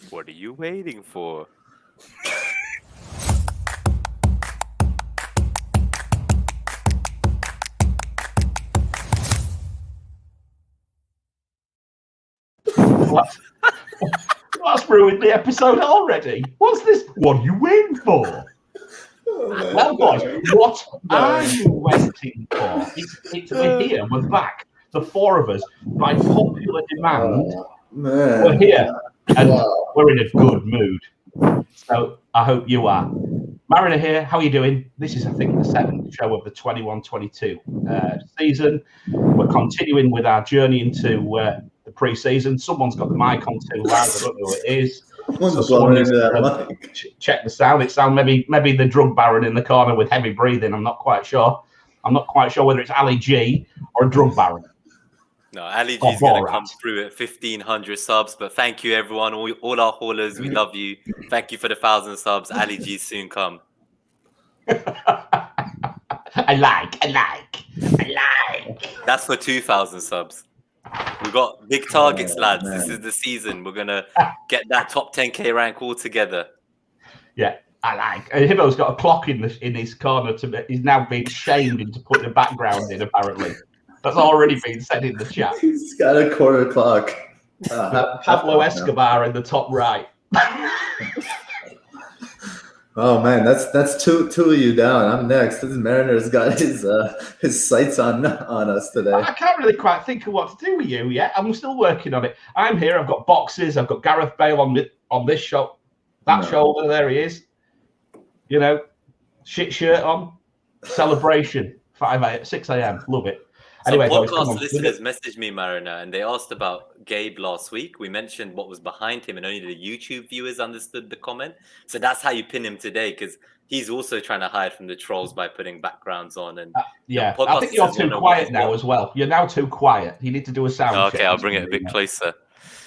What are you waiting for? That's ruined the episode already. What's this? What are you waiting for? Well, boys, what are you waiting for? We're here. We're back. The four of us, by popular demand, we're here, and we're in a good mood. So I hope you are. Mariner here. How are you doing? This is, I think, the seventh show of the 21-22 season. We're continuing with our journey into the pre-season. Someone's got the mic on too loud. I don't know who it is. So someone needs to check the sound. It sounds maybe the drug baron in the corner with heavy breathing. I'm not quite sure. I'm not quite sure whether it's Ali G or a drug baron. No, Ali G's going to come through at 1,500 subs. But thank you, everyone. All our haulers, we love you. Thank you for the 1,000 subs. Ali G soon come. I like. That's for 2,000 subs. We've got big targets, lads. Man. This is the season. We're going to get that top 10K rank all together. Yeah, I like. Hibbo's got a clock in his corner. He's now being shamed into putting a background in, apparently. That's already been said in the chat. He's got a quarter clock. Pablo Escobar in the top right. Oh man, that's two of you down. I'm next. This Mariner's got his sights on us today. I can't really quite think of what to do with you yet. I'm still working on it. I'm here. I've got boxes. I've got Gareth Bale on this show. That shoulder, there he is. You know, shit shirt on. Celebration. 6 a.m. Love it. Anyway, podcast listeners messaged me, Mariner, and they asked about Gabe last week. We mentioned what was behind him, and only the YouTube viewers understood the comment. So that's how you pin him today, because he's also trying to hide from the trolls by putting backgrounds on. And yeah, I think you're too quiet now as well. You're now too quiet. You need to do a sound check. Okay, I'll bring it a bit closer.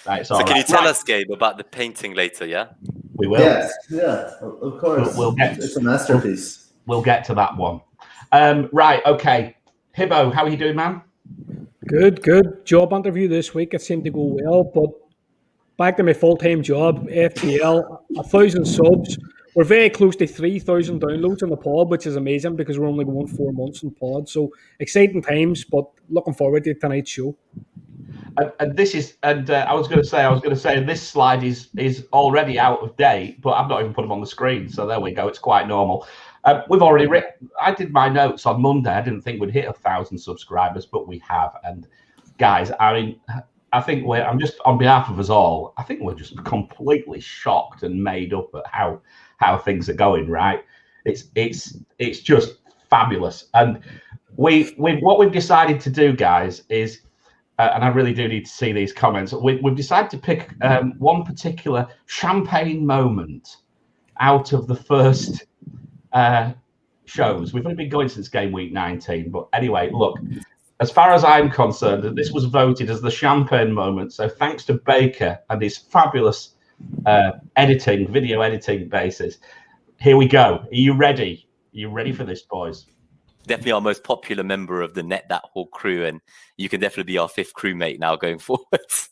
Right, so can you tell us, Gabe, about the painting later, yeah? We will. Yes, yeah, of course. It's a masterpiece. We'll get to that one. Right, okay. Hibbo, how are you doing, man? Good. Job interview this week. It seemed to go well, but back to my full-time job, FPL, 1,000 subs. We're very close to 3,000 downloads on the pod, which is amazing because we're only going 4 months in pod. So exciting times, but looking forward to tonight's show. And this is, I was going to say, this slide is already out of date, but I've not even put them on the screen. So there we go. It's quite normal. We've already I did my notes on Monday. I didn't think we'd hit 1,000 subscribers, but we have. And guys, I mean, I think I'm just on behalf of us all. I think we're just completely shocked and made up at how things are going. Right? It's just fabulous. And what we've decided to do, guys, is. And I really do need to see these comments. We've decided to pick one particular champagne moment out of the first shows. We've only been going since Gameweek 19. But anyway, look, as far as I'm concerned, this was voted as the champagne moment. So thanks to Baker and his fabulous video editing basis. Here we go. Are you ready? Are you ready for this, boys? Definitely our most popular member of the Net That Whole crew, and you can definitely be our 5th crewmate now going forwards.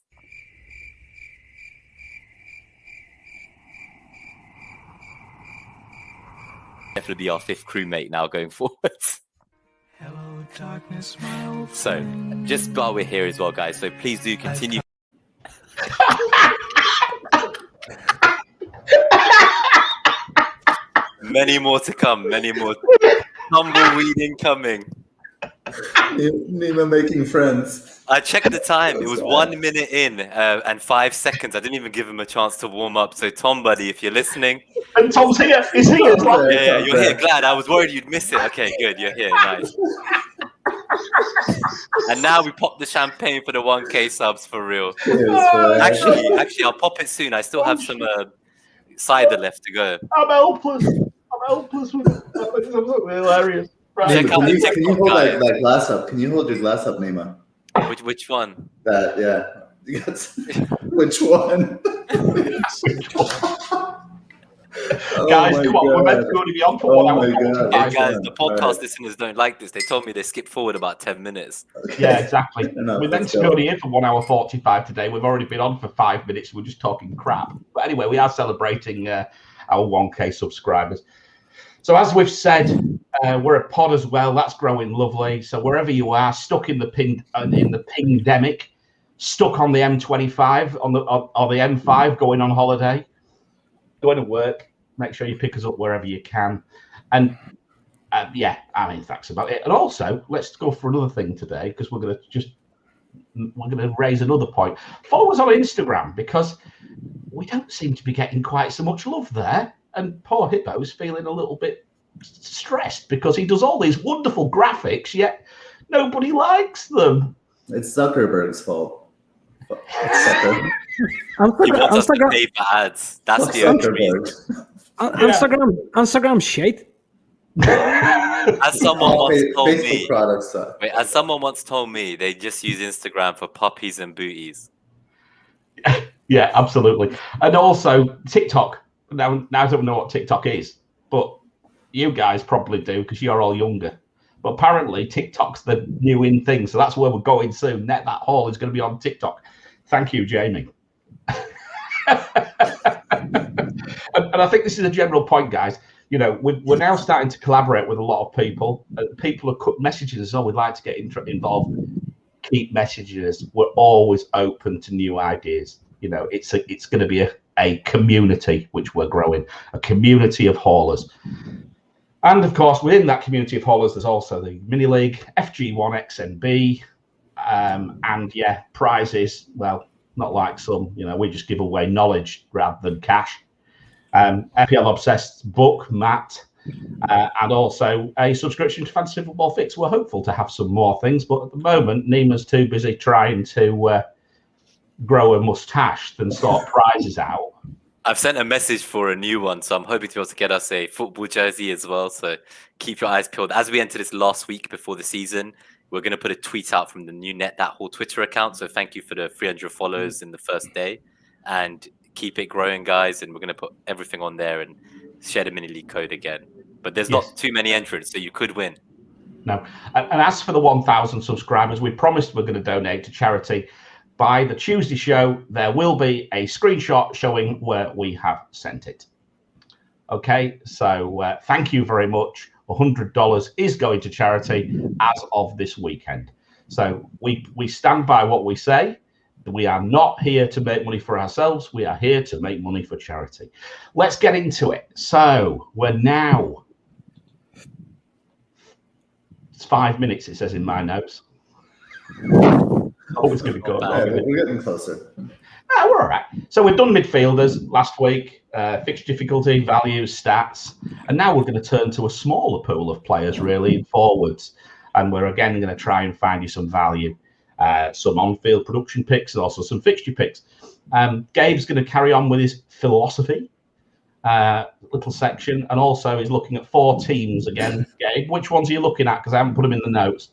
Definitely be our 5th crewmate now going forwards. Hello, darkness, my old so, just while we're here as well, guys, so please do continue. Many more to come, many more. Tumbleweed incoming. Nima making friends. I checked the time. It was 1 minute in and 5 seconds. I didn't even give him a chance to warm up. So, Tom, buddy, if you're listening. And Tom's here. He's here as well. Yeah, you're here. Glad. I was worried you'd miss it. Okay, good. You're here. Nice. And now we pop the champagne for the 1K subs for real. Actually, I'll pop it soon. I still have some cider left to go. I'm helpless. With it. It's absolutely hilarious. Right. Check out the TikTok, can you hold that glass up? Can you hold your glass up, Nima? Which one? That, yeah. Which one? Guys, come on, we're meant to only be on for 1 hour. Yeah, guys, the podcast listeners don't like this. They told me they skipped forward about 10 minutes. Okay. Yeah, exactly. Enough, We're meant to be only here for 1 hour 45 today. We've already been on for 5 minutes. We're just talking crap. But anyway, we are celebrating our 1K subscribers. So as we've said, we're a pod as well. That's growing lovely. So wherever you are, stuck in the pingdemic, stuck on the M25 or the M5, going on holiday, going to work, make sure you pick us up wherever you can. And yeah, I mean, that's about it. And also, let's go for another thing today, because we're going to raise another point. Follow us on Instagram, because we don't seem to be getting quite so much love there. And poor Hibbo's feeling a little bit stressed because he does all these wonderful graphics, yet nobody likes them. It's Zuckerberg's fault. He wants us to pay for ads. That's the only reason. Instagram shite. As someone once told me, products, as someone once told me, they just use Instagram for puppies and booties. Yeah, absolutely. And also TikTok. Now I don't know what TikTok is, but you guys probably do because you're all younger. But apparently TikTok's the new in thing, so that's where we're going soon. That haul is going to be on TikTok. Thank you, Jamie. and I think this is a general point, guys. You know, we're now starting to collaborate with a lot of people. People are messaging us, we'd like to get involved. Keep messaging us. We're always open to new ideas. You know, it's going to be a community which we're growing, a community of haulers. And of course, within that community of haulers, there's also the mini league, FG1 XNB, and yeah, prizes. Well, not like some, you know, we just give away knowledge rather than cash. FPL Obsessed book, Matt, and also a subscription to Fantasy Football Fix. We're hopeful to have some more things, but at the moment, Nima's too busy trying to grow a mustache than sort prizes out. I've sent a message for a new one, so I'm hoping to be able to get us a football jersey as well. So keep your eyes peeled. As we enter this last week before the season, we're going to put a tweet out from the new Net That Haul Twitter account. So thank you for the 300 follows in the first day, and keep it growing, guys. And we're going to put everything on there and share the mini league code again. But there's not too many entrants, so you could win. No. And as for the 1,000 subscribers, we promised we're going to donate to charity. By the Tuesday show, there will be a screenshot showing where we have sent it. Okay, so thank you very much. $100 is going to charity as of this weekend. So we stand by what we say. We are not here to make money for ourselves. We are here to make money for charity. Let's get into it. So we're now... It's 5 minutes, it says in my notes. Always going to go. We're getting closer. We're all right. So we've done midfielders last week, fixture difficulty, values, stats, and now we're going to turn to a smaller pool of players, really, in forwards. And we're again going to try and find you some value, some on-field production picks, and also some fixture picks. Gabe's going to carry on with his philosophy little section, and also he's looking at 4 teams again. Gabe, which ones are you looking at? Because I haven't put them in the notes.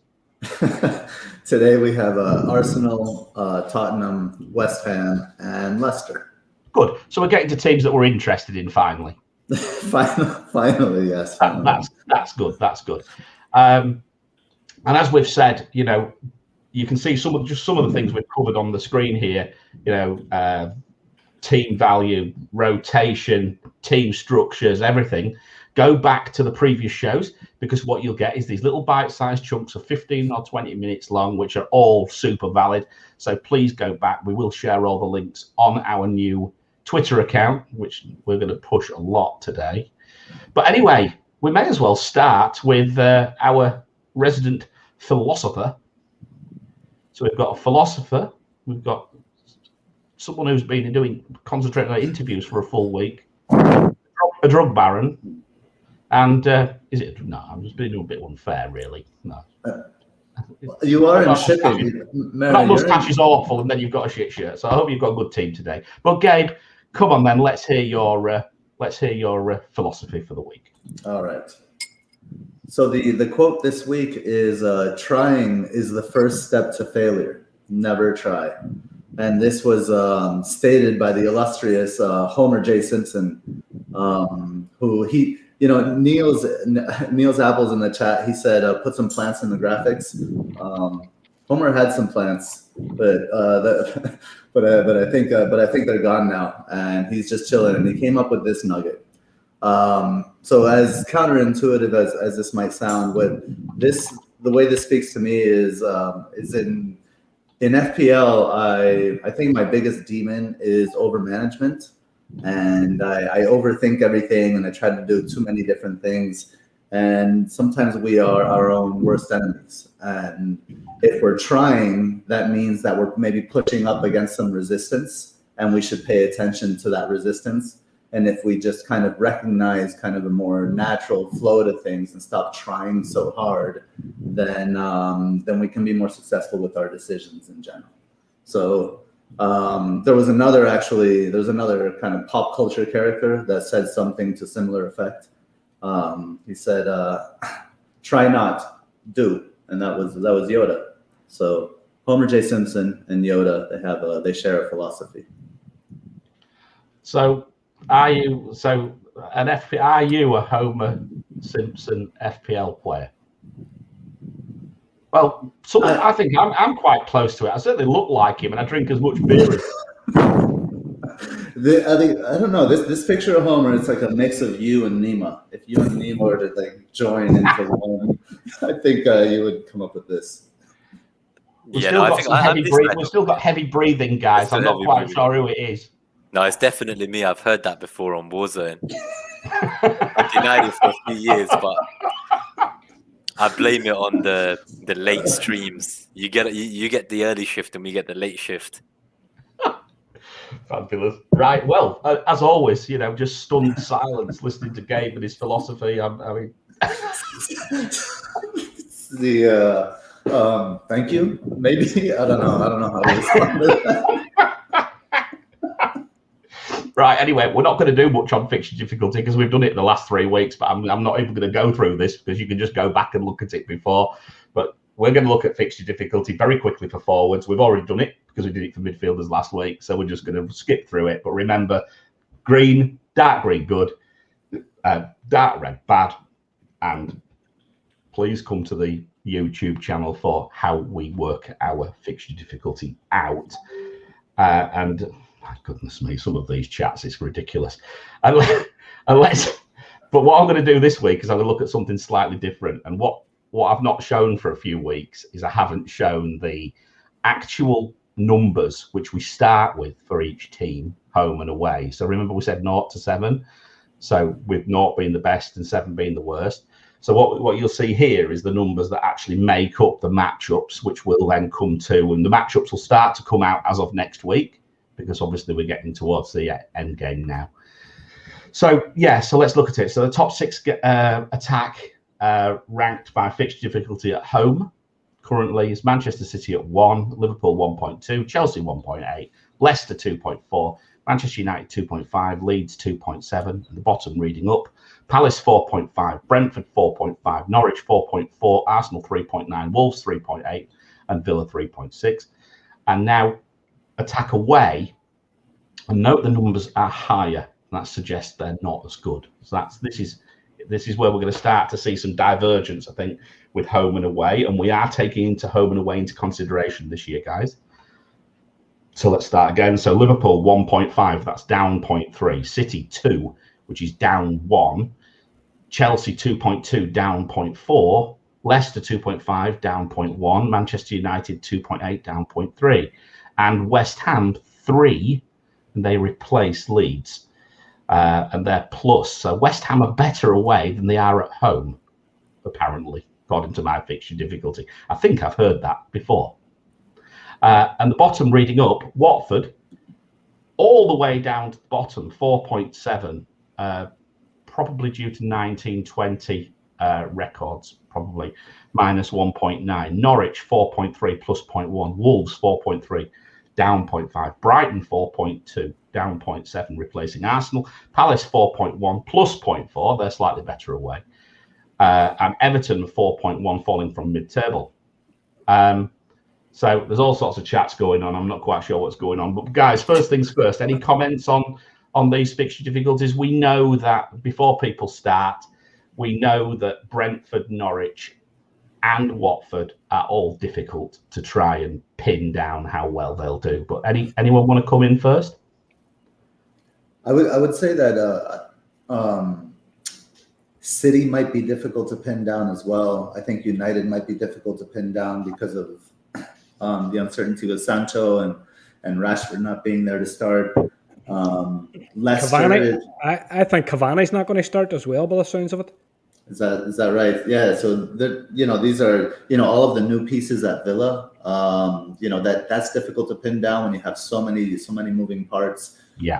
Today we have Arsenal, Tottenham, West Ham, and Leicester. Good. So we're getting to teams that we're interested in finally. Finally, yes. Finally. That's good. That's good. And as we've said, you know, you can see some of the things we've covered on the screen here. You know, team value, rotation, team structures, everything. Go back to the previous shows, because what you'll get is these little bite-sized chunks of 15 or 20 minutes long, which are all super valid. So please go back. We will share all the links on our new Twitter account, which we're going to push a lot today. But anyway, we may as well start with our resident philosopher. So we've got a philosopher. We've got someone who's been concentrating on interviews for a full week. A drug baron. And is it? No, I'm just being a bit unfair, really. No. You are in shipping. That mustache is awful, and then you've got a shit shirt. So I hope you've got a good team today. But Gabe, come on then. Let's hear your philosophy for the week. All right. So the quote this week is "Trying is the first step to failure. Never try." And this was stated by the illustrious Homer J. Simpson who Neil's apples in the chat. He said, put some plants in the graphics. Homer had some plants, but I think they're gone now, and he's just chilling. And he came up with this nugget. So as counterintuitive as this might sound, the way this speaks to me is in FPL. I think my biggest demon is overmanagement, and I overthink everything, and I try to do too many different things. And sometimes we are our own worst enemies. And if we're trying, that means that we're maybe pushing up against some resistance, and we should pay attention to that resistance. And if we just kind of recognize kind of a more natural flow to things and stop trying so hard, then we can be more successful with our decisions in general. So there was another kind of pop culture character that said something to similar effect. He said, "Try not, do," and that was Yoda. So Homer J. Simpson and Yoda, they share a philosophy. So are you a Homer Simpson FPL player? Well, I think I'm quite close to it. I certainly look like him, and I drink as much beer as I don't know. This picture of Homer, it's like a mix of you and Nima. If you and Nima were to like join into one, I think you would come up with this. We've still got heavy breathing, guys. I'm not quite sure who it is. No, it's definitely me. I've heard that before on Warzone. I've denied it for a few years, but I blame it on the late streams. You get the early shift, and we get the late shift. Fabulous. Right. Well, as always, just stunned silence listening to Gabe and his philosophy. I mean, thank you. Maybe I don't know how to respond to that. Right. Anyway, we're not going to do much on fixture difficulty because we've done it in the last 3 weeks. But I'm not even going to go through this because you can just go back and look at it before. But we're going to look at fixture difficulty very quickly for forwards. We've already done it because we did it for midfielders last week. So we're just going to skip through it. But remember, green, dark green, good. Dark red, bad. And please come to the YouTube channel for how we work our fixture difficulty out. And my goodness me, some of these chats, it's ridiculous. But what I'm going to do this week is I'm going to look at something slightly different. And what I've not shown for a few weeks is I haven't shown the actual numbers which we start with for each team, home and away. So remember we said 0 to 7. So with 0 being the best and 7 being the worst. So what you'll see here is the numbers that actually make up the matchups, which will then come to, and the matchups will start to come out as of next week, because obviously we're getting towards the end game now. So so let's look at it. So the top 6 attack ranked by fixture difficulty at home currently is Manchester City at 1, Liverpool 1.2, Chelsea 1.8, Leicester 2.4, Manchester United 2.5, Leeds 2.7, and the bottom reading up, Palace 4.5, Brentford 4.5, Norwich 4.4, Arsenal 3.9, Wolves 3.8, and Villa 3.6. And now attack away, and note the numbers are higher. That suggests they're not as good. So this is where we're going to start to see some divergence, I think, with home and away, and we are taking home and away into consideration this year, guys. So let's start again. So Liverpool 1.5, that's down 0.3. City 2, which is down 1. Chelsea 2.2, down 0.4. Leicester 2.5, down 0.1. Manchester United 2.8, down 0.3. And West Ham 3, and they replace Leeds. And they're plus. So West Ham are better away than they are at home, apparently, according to my fixture difficulty. I think I've heard that before. And the bottom reading up, Watford, all the way down to the bottom, 4.7, probably due to 1920 records, probably, minus 1.9. Norwich, 4.3, plus 0.1. Wolves, 4.3, down 0.5. Brighton, 4.2, down 0.7, replacing Arsenal. Palace, 4.1, plus 0.4. They're slightly better away. And Everton, 4.1, falling from mid-table. So there's all sorts of chats going on. I'm not quite sure what's going on. But guys, first things first, any comments on on these fixture difficulties. We know that before people start, we know that Brentford, Norwich, and Watford are all difficult to try and pin down how well they'll do. But anyone want to come in first? I would say that City might be difficult to pin down as well. I think United might be difficult to pin down because of the uncertainty with Sancho and Rashford not being there to start. Leicester. Cavani, I think Cavani's not going to start as well, by the sounds of it. Is that right? Yeah. So these are all of the new pieces at Villa. That's difficult to pin down when you have so many moving parts. Yeah.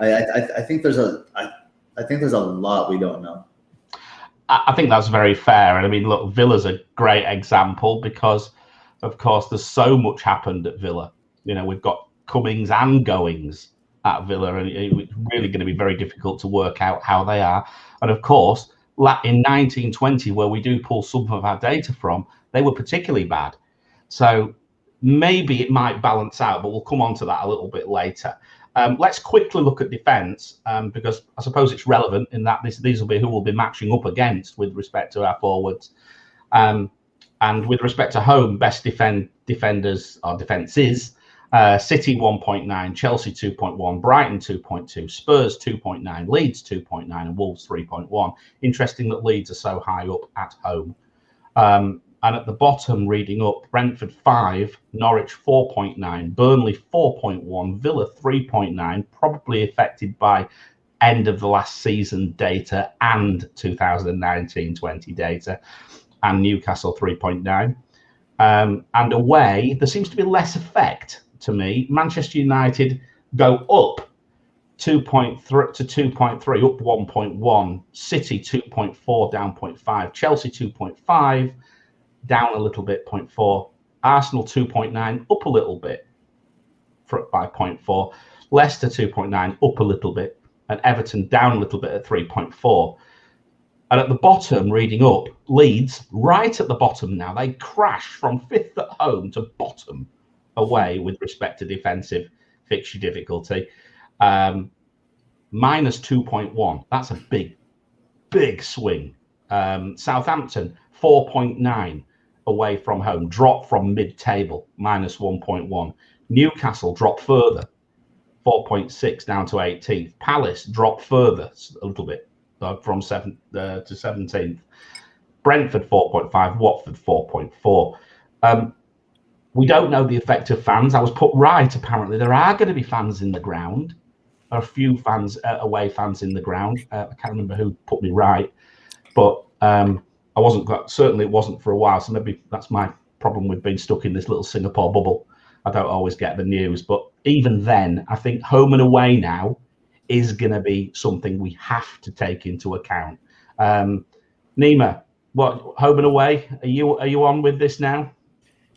I think there's a lot we don't know. I think that's very fair. And I mean, look, Villa's a great example because, of course, there's so much happened at Villa. We've got comings and goings at Villa, and it's really going to be very difficult to work out how they are. And of course, in 1920, where we do pull some of our data from, they were particularly bad. So maybe it might balance out, but we'll come on to that a little bit later. Let's quickly look at defence, because I suppose it's relevant in that these will be who we'll be matching up against with respect to our forwards. And with respect to home, best defenders or defences, City 1.9, Chelsea 2.1, Brighton 2.2, Spurs 2.9, Leeds 2.9, and Wolves 3.1. Interesting that Leeds are so high up at home. And at the bottom, reading up, Brentford 5, Norwich 4.9, Burnley 4.1, Villa 3.9, probably affected by end of the last season data and 2019-20 data, and Newcastle 3.9. And away, there seems to be less effect to me. Manchester United go up 2.3 to 2.3, up 1.1. City 2.4, down 0.5. Chelsea 2.5, down a little bit, 0.4. Arsenal 2.9, up a little bit by 0.4. Leicester 2.9, up a little bit. And Everton down a little bit at 3.4. And at the bottom, reading up, Leeds, right at the bottom now, they crash from 5th at home to bottom away with respect to defensive fixture difficulty. Minus 2.1. That's a big swing. Southampton, 4.9 away from home, drop from mid-table, minus 1.1. Newcastle dropped further, 4.6 down to 18th. Palace dropped further a little bit, from 7th to 17th. Brentford 4.5, Watford 4.4. We don't know the effect of fans. I was put right. Apparently, there are going to be fans in the ground. There are a few fans, away fans in the ground. I can't remember who put me right, but I wasn't. Certainly, it wasn't for a while. So maybe that's my problem with being stuck in this little Singapore bubble. I don't always get the news, but even then, I think home and away now is going to be something we have to take into account. Nima, what, home and away? Are you on with this now?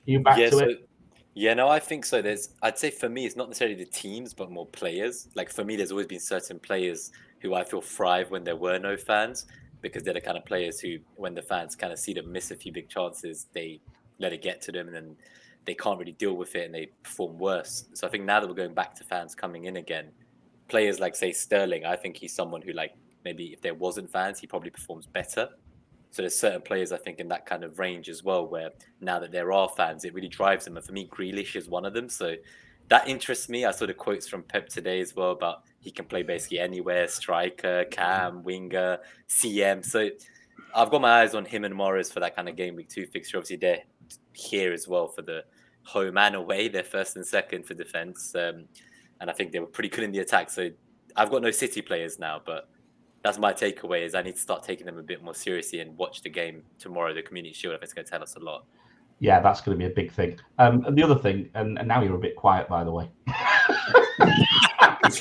Are you back to it? Yeah, no, I think so. I'd say for me, it's not necessarily the teams, but more players. Like for me, there's always been certain players who I feel thrive when there were no fans, because they're the kind of players who, when the fans kind of see them miss a few big chances, they let it get to them and then they can't really deal with it and they perform worse. So I think now that we're going back to fans coming in again, players like, say, Sterling, I think he's someone who, like, maybe if there wasn't fans, he probably performs better. So there's certain players, I think, in that kind of range as well, where now that there are fans, it really drives them. And for me, Grealish is one of them. So that interests me. I saw the quotes from Pep today as well about he can play basically anywhere, striker, cam, winger, CM. So I've got my eyes on him and Morris for that kind of game week 2 fixture. Obviously, they're here as well for the home and away. They're first and second for defense. And I think they were pretty good in the attack. So I've got no City players now, but that's my takeaway, is I need to start taking them a bit more seriously and watch the game tomorrow, the Community Shield, if it's going to tell us a lot. Yeah, that's going to be a big thing. And the other thing, and now you're a bit quiet, by the way.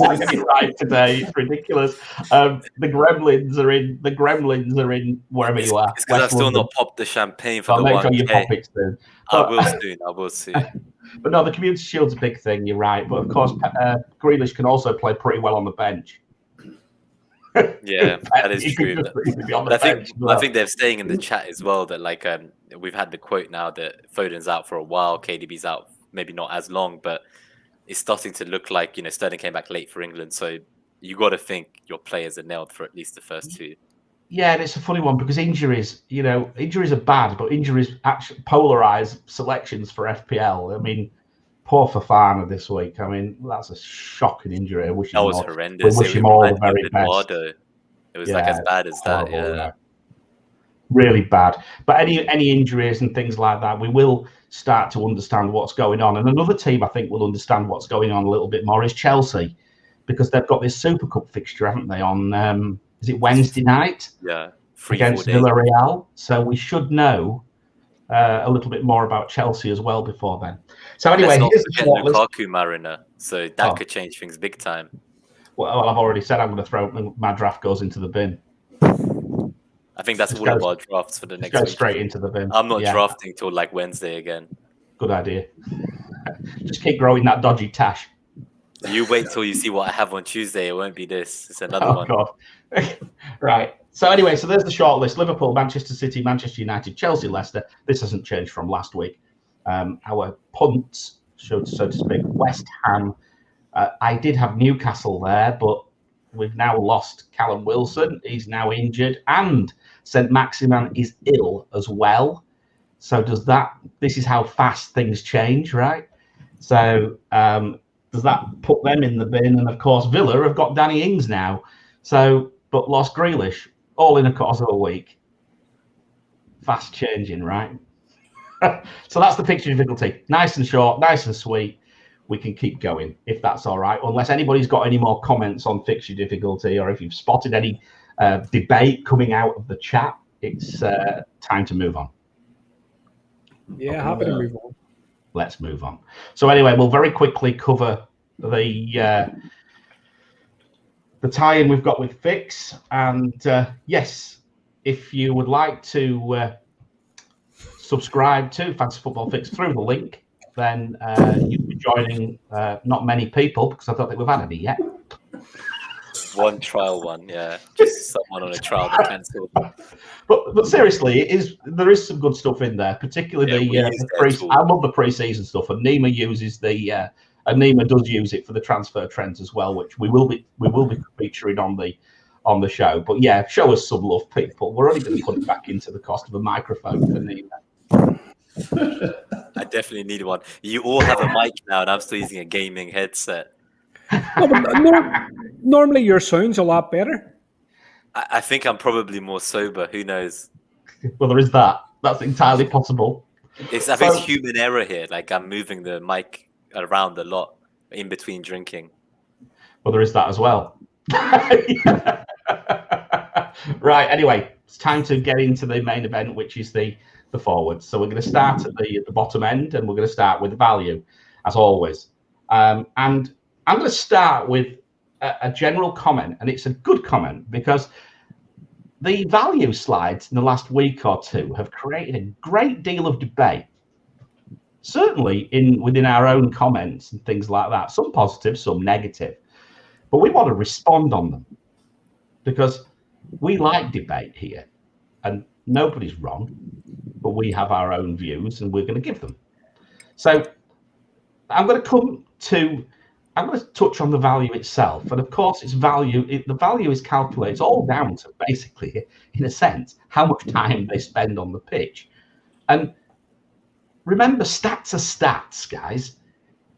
I'm getting right today. It's ridiculous. The Gremlins are in. The Gremlins are in wherever you are. It's because I've still not popped the champagne for I'll the make 1K. sure you pop it soon. I will soon. But no, the Community Shield's a big thing. You're right. But of course, Grealish can also play pretty well on the bench. Yeah, that is true. But I think they're saying in the chat as well that, like, we've had the quote now that Foden's out for a while, KDB's out maybe not as long, but it's starting to look like, Sterling came back late for England, so you got to think your players are nailed for at least the first 2. Yeah, and it's a funny one because injuries are bad, but injuries actually polarize selections for FPL. I mean, poor Fofana this week. I mean, that's a shocking injury. I wish That was horrendous. We wish It him all the reminded me very of best. Eduardo. It was like as bad as that. Yeah. Really bad. But any injuries and things like that, we will start to understand what's going on. And another team I think will understand what's going on a little bit more is Chelsea, because they've got this Super Cup fixture, haven't they, on is it Wednesday night? Yeah. Against Villarreal. So we should know a little bit more about Chelsea as well before then. So anyway, let's not forget Lukaku, Mariner. So that could change things big time. Well, I've already said I'm going to throw my draft goes into the bin. I think that's all of our drafts for the next week. Go straight into the bin. I'm not drafting till like Wednesday again. Good idea. Just keep growing that dodgy tash. You wait till you see what I have on Tuesday. It won't be this. It's another one. God. Right. So anyway, so there's the short list. Liverpool, Manchester City, Manchester United, Chelsea, Leicester. This hasn't changed from last week. Our punts, so to speak, West Ham. I did have Newcastle there, but we've now lost Callum Wilson. He's now injured, and St. Maximin is ill as well. So this is how fast things change, right? So does that put them in the bin? And of course, Villa have got Danny Ings now. So, but lost Grealish, all in a course of a week. Fast changing, right? So that's the fixture difficulty. Nice and short, nice and sweet. We can keep going if that's all right. Unless anybody's got any more comments on fixture difficulty, or if you've spotted any debate coming out of the chat, it's time to move on. Yeah, happy to move on. Let's move on. So anyway, we'll very quickly cover the tie-in we've got with Fix. And yes, if you would like to subscribe to Fantasy Football Fix through the link, then you'll be joining not many people, because I don't think we've had any yet. One trial one, yeah. Just someone on a trial that cancelled. But seriously, there is some good stuff in there, particularly I love the pre-season stuff, and Nima uses Nima does use it for the transfer trends as well, which we will be featuring on the show. But yeah, show us some love, people. We're only going to put it back into the cost of a microphone for Nima. I definitely need one. You all have a mic now, and I'm still using a gaming headset. No, but normally your sound's a lot better. I think I'm probably more sober. Who knows? Well, there is that. That's entirely possible. I think it's human error here. Like, I'm moving the mic around a lot in between drinking. Well, there is that as well. Right. Anyway, it's time to get into the main event, which is the forwards. So we're going to start at the bottom end, and we're going to start with value, as always. And I'm going to start with a general comment, and it's a good comment, because the value slides in the last week or two have created a great deal of debate, certainly within our own comments and things like that, some positive, some negative. But we want to respond on them, because we like debate here, and nobody's wrong, but we have our own views, and we're going to give them. So I'm going to touch on the value itself. And of course, the value is calculated. It's all down to basically, in a sense, how much time they spend on the pitch. And remember, stats are stats, guys.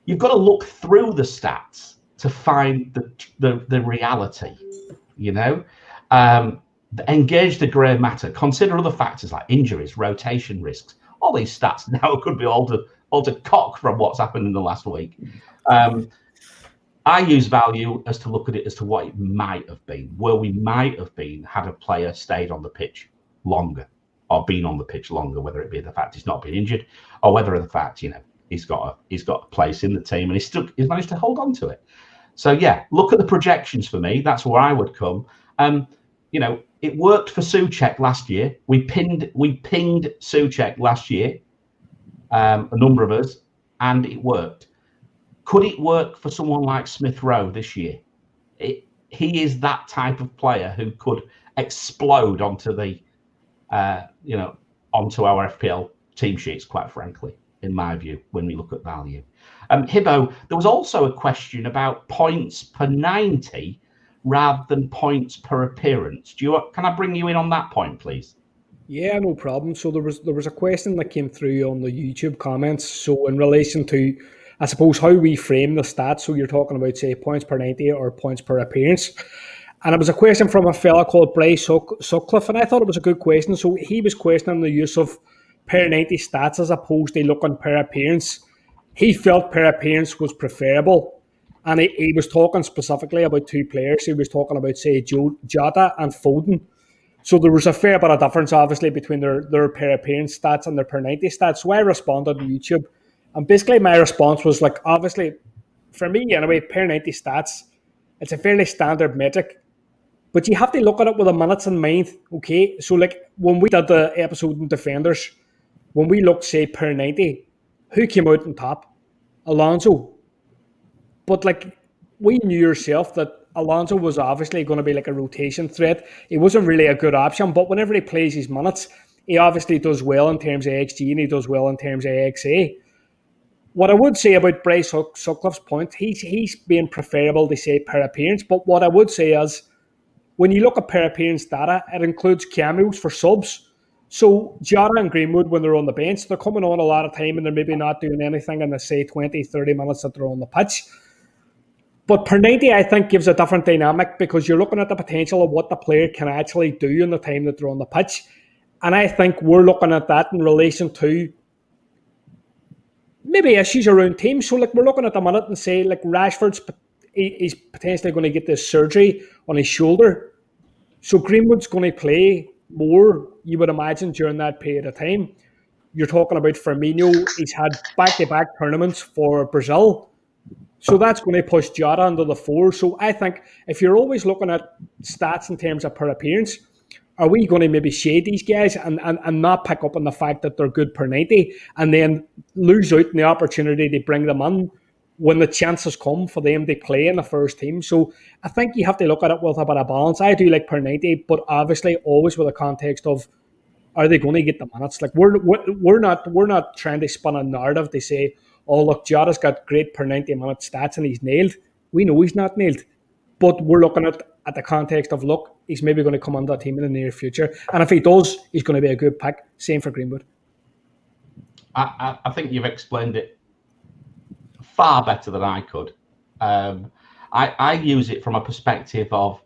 You've got to look through the stats to find the reality, engage the grey matter, consider other factors like injuries, rotation risks. All these stats now could be all to cock from what's happened in the last week. I use value as to look at it as to what it might have been, where we might have been had a player stayed on the pitch longer, or been on the pitch longer, whether it be the fact he's not been injured, or whether the fact he's got a place in the team and he's managed to hold on to it. So yeah, look at the projections for me. That's where I would come. It worked for Souček last year. We pinged Souček last year, a number of us, and it worked. Could it work for someone like Smith Rowe this year? He is that type of player who could explode onto onto our FPL team sheets, quite frankly, in my view, when we look at value. Hibbo, there was also a question about points per 90 rather than points per appearance. Can I bring you in on that point, please? Yeah, no problem. So there was a question that came through on the YouTube comments. So in relation to, I suppose, how we frame the stats. So you're talking about, say, points per 90 or points per appearance. And it was a question from a fella called Bryce Sutcliffe, and I thought it was a good question. So he was questioning the use of per 90 stats as opposed to looking per appearance. He felt per appearance was preferable. And he was talking specifically about two players. He was talking about, say, Jota and Foden. So there was a fair bit of difference, obviously, between their per appearance stats and their per 90 stats. So I responded on YouTube. And basically my response was like, obviously, for me anyway, per 90 stats, it's a fairly standard metric. But you have to look at it with the minutes in mind, okay? So like when we did the episode on defenders, when we looked, say, per 90, who came out on top? Alonso. But like we knew yourself that Alonso was obviously going to be like a rotation threat. He wasn't really a good option, but whenever he plays his minutes, he obviously does well in terms of XG and he does well in terms of XA. What I would say about Bryce Sutcliffe's point, he's being preferable to say per appearance, but what I would say is when you look at per appearance data, it includes cameos for subs. So Jota and Greenwood, when they're on the bench, they're coming on a lot of time and they're maybe not doing anything in the, say, 20, 30 minutes that they're on the pitch. But per 90, I think, gives a different dynamic because you're looking at the potential of what the player can actually do in the time that they're on the pitch. And I think we're looking at that in relation to maybe issues around teams. So, like, we're looking at the minute and say, like, Rashford's he's potentially going to get this surgery on his shoulder. So Greenwood's going to play more, you would imagine, during that period of time. You're talking about Firmino. He's had back-to-back tournaments for Brazil. So that's going to push Jota into the fore. So I think if you're always looking at stats in terms of per appearance, are we going to maybe shade these guys and not pick up on the fact that they're good per 90 and then lose out on the opportunity to bring them in when the chances come for them to play in the first team? So I think you have to look at it with a bit of balance. I do like per 90, but obviously always with the context of, are they going to get the minutes? Like we're not trying to spin a narrative to say, oh, look, Jota's got great per 90-minute stats and he's nailed. We know he's not nailed. But we're looking at the context of, look, he's maybe going to come on that team in the near future. And if he does, he's going to be a good pick. Same for Greenwood. I think you've explained it far better than I could. I use it from a perspective of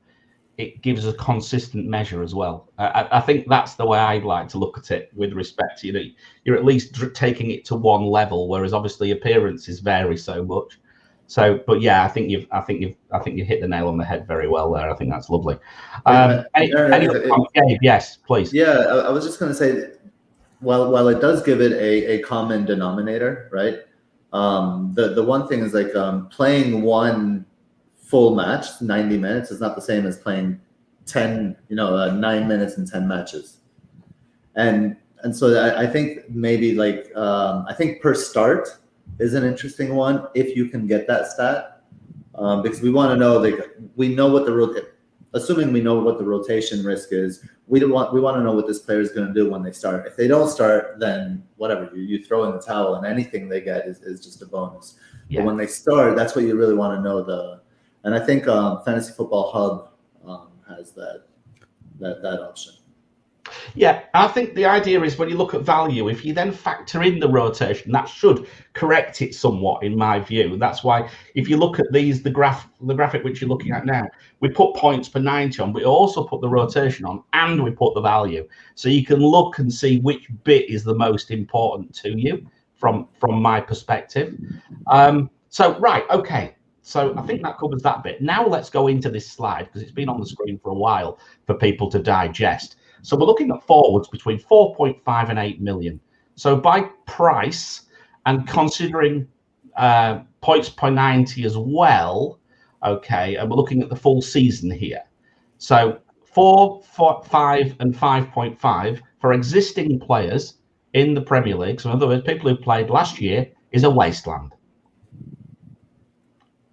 it gives a consistent measure as well. I think that's the way I'd like to look at it with respect to, you know, you're at least taking it to one level, whereas obviously appearances vary so much. So, but yeah, I think you hit the nail on the head very well there. I think that's lovely. Gabe, yes, please. Yeah, I was just going to say, while it does give it a common denominator, right? The one thing is like playing one full match, 90 minutes, is not the same as playing 9 minutes and 10 matches. And so I think maybe like I think per start is an interesting one if you can get that stat, because we want to know, like, we know what assuming we know what the rotation risk is, we want to know what this player is going to do when they start. If they don't start, then whatever, you throw in the towel and anything they get is just a bonus. Yeah. But when they start, that's what you really want to know. And I think Fantasy Football Hub has that option. Yeah, I think the idea is when you look at value, if you then factor in the rotation, that should correct it somewhat, in my view. That's why if you look at the graphic which you're looking at now, we put points per 90 on, but we also put the rotation on, and we put the value. So you can look and see which bit is the most important to you from my perspective. So, right, okay. So I think that covers that bit. Now let's go into this slide, because it's been on the screen for a while for people to digest. So we're looking at forwards between 4.5 and 8 million. So by price and considering points per 90 as well, okay, and we're looking at the full season here. So 4, 5, and 5.5 for existing players in the Premier League, so in other words, people who played last year, is a wasteland.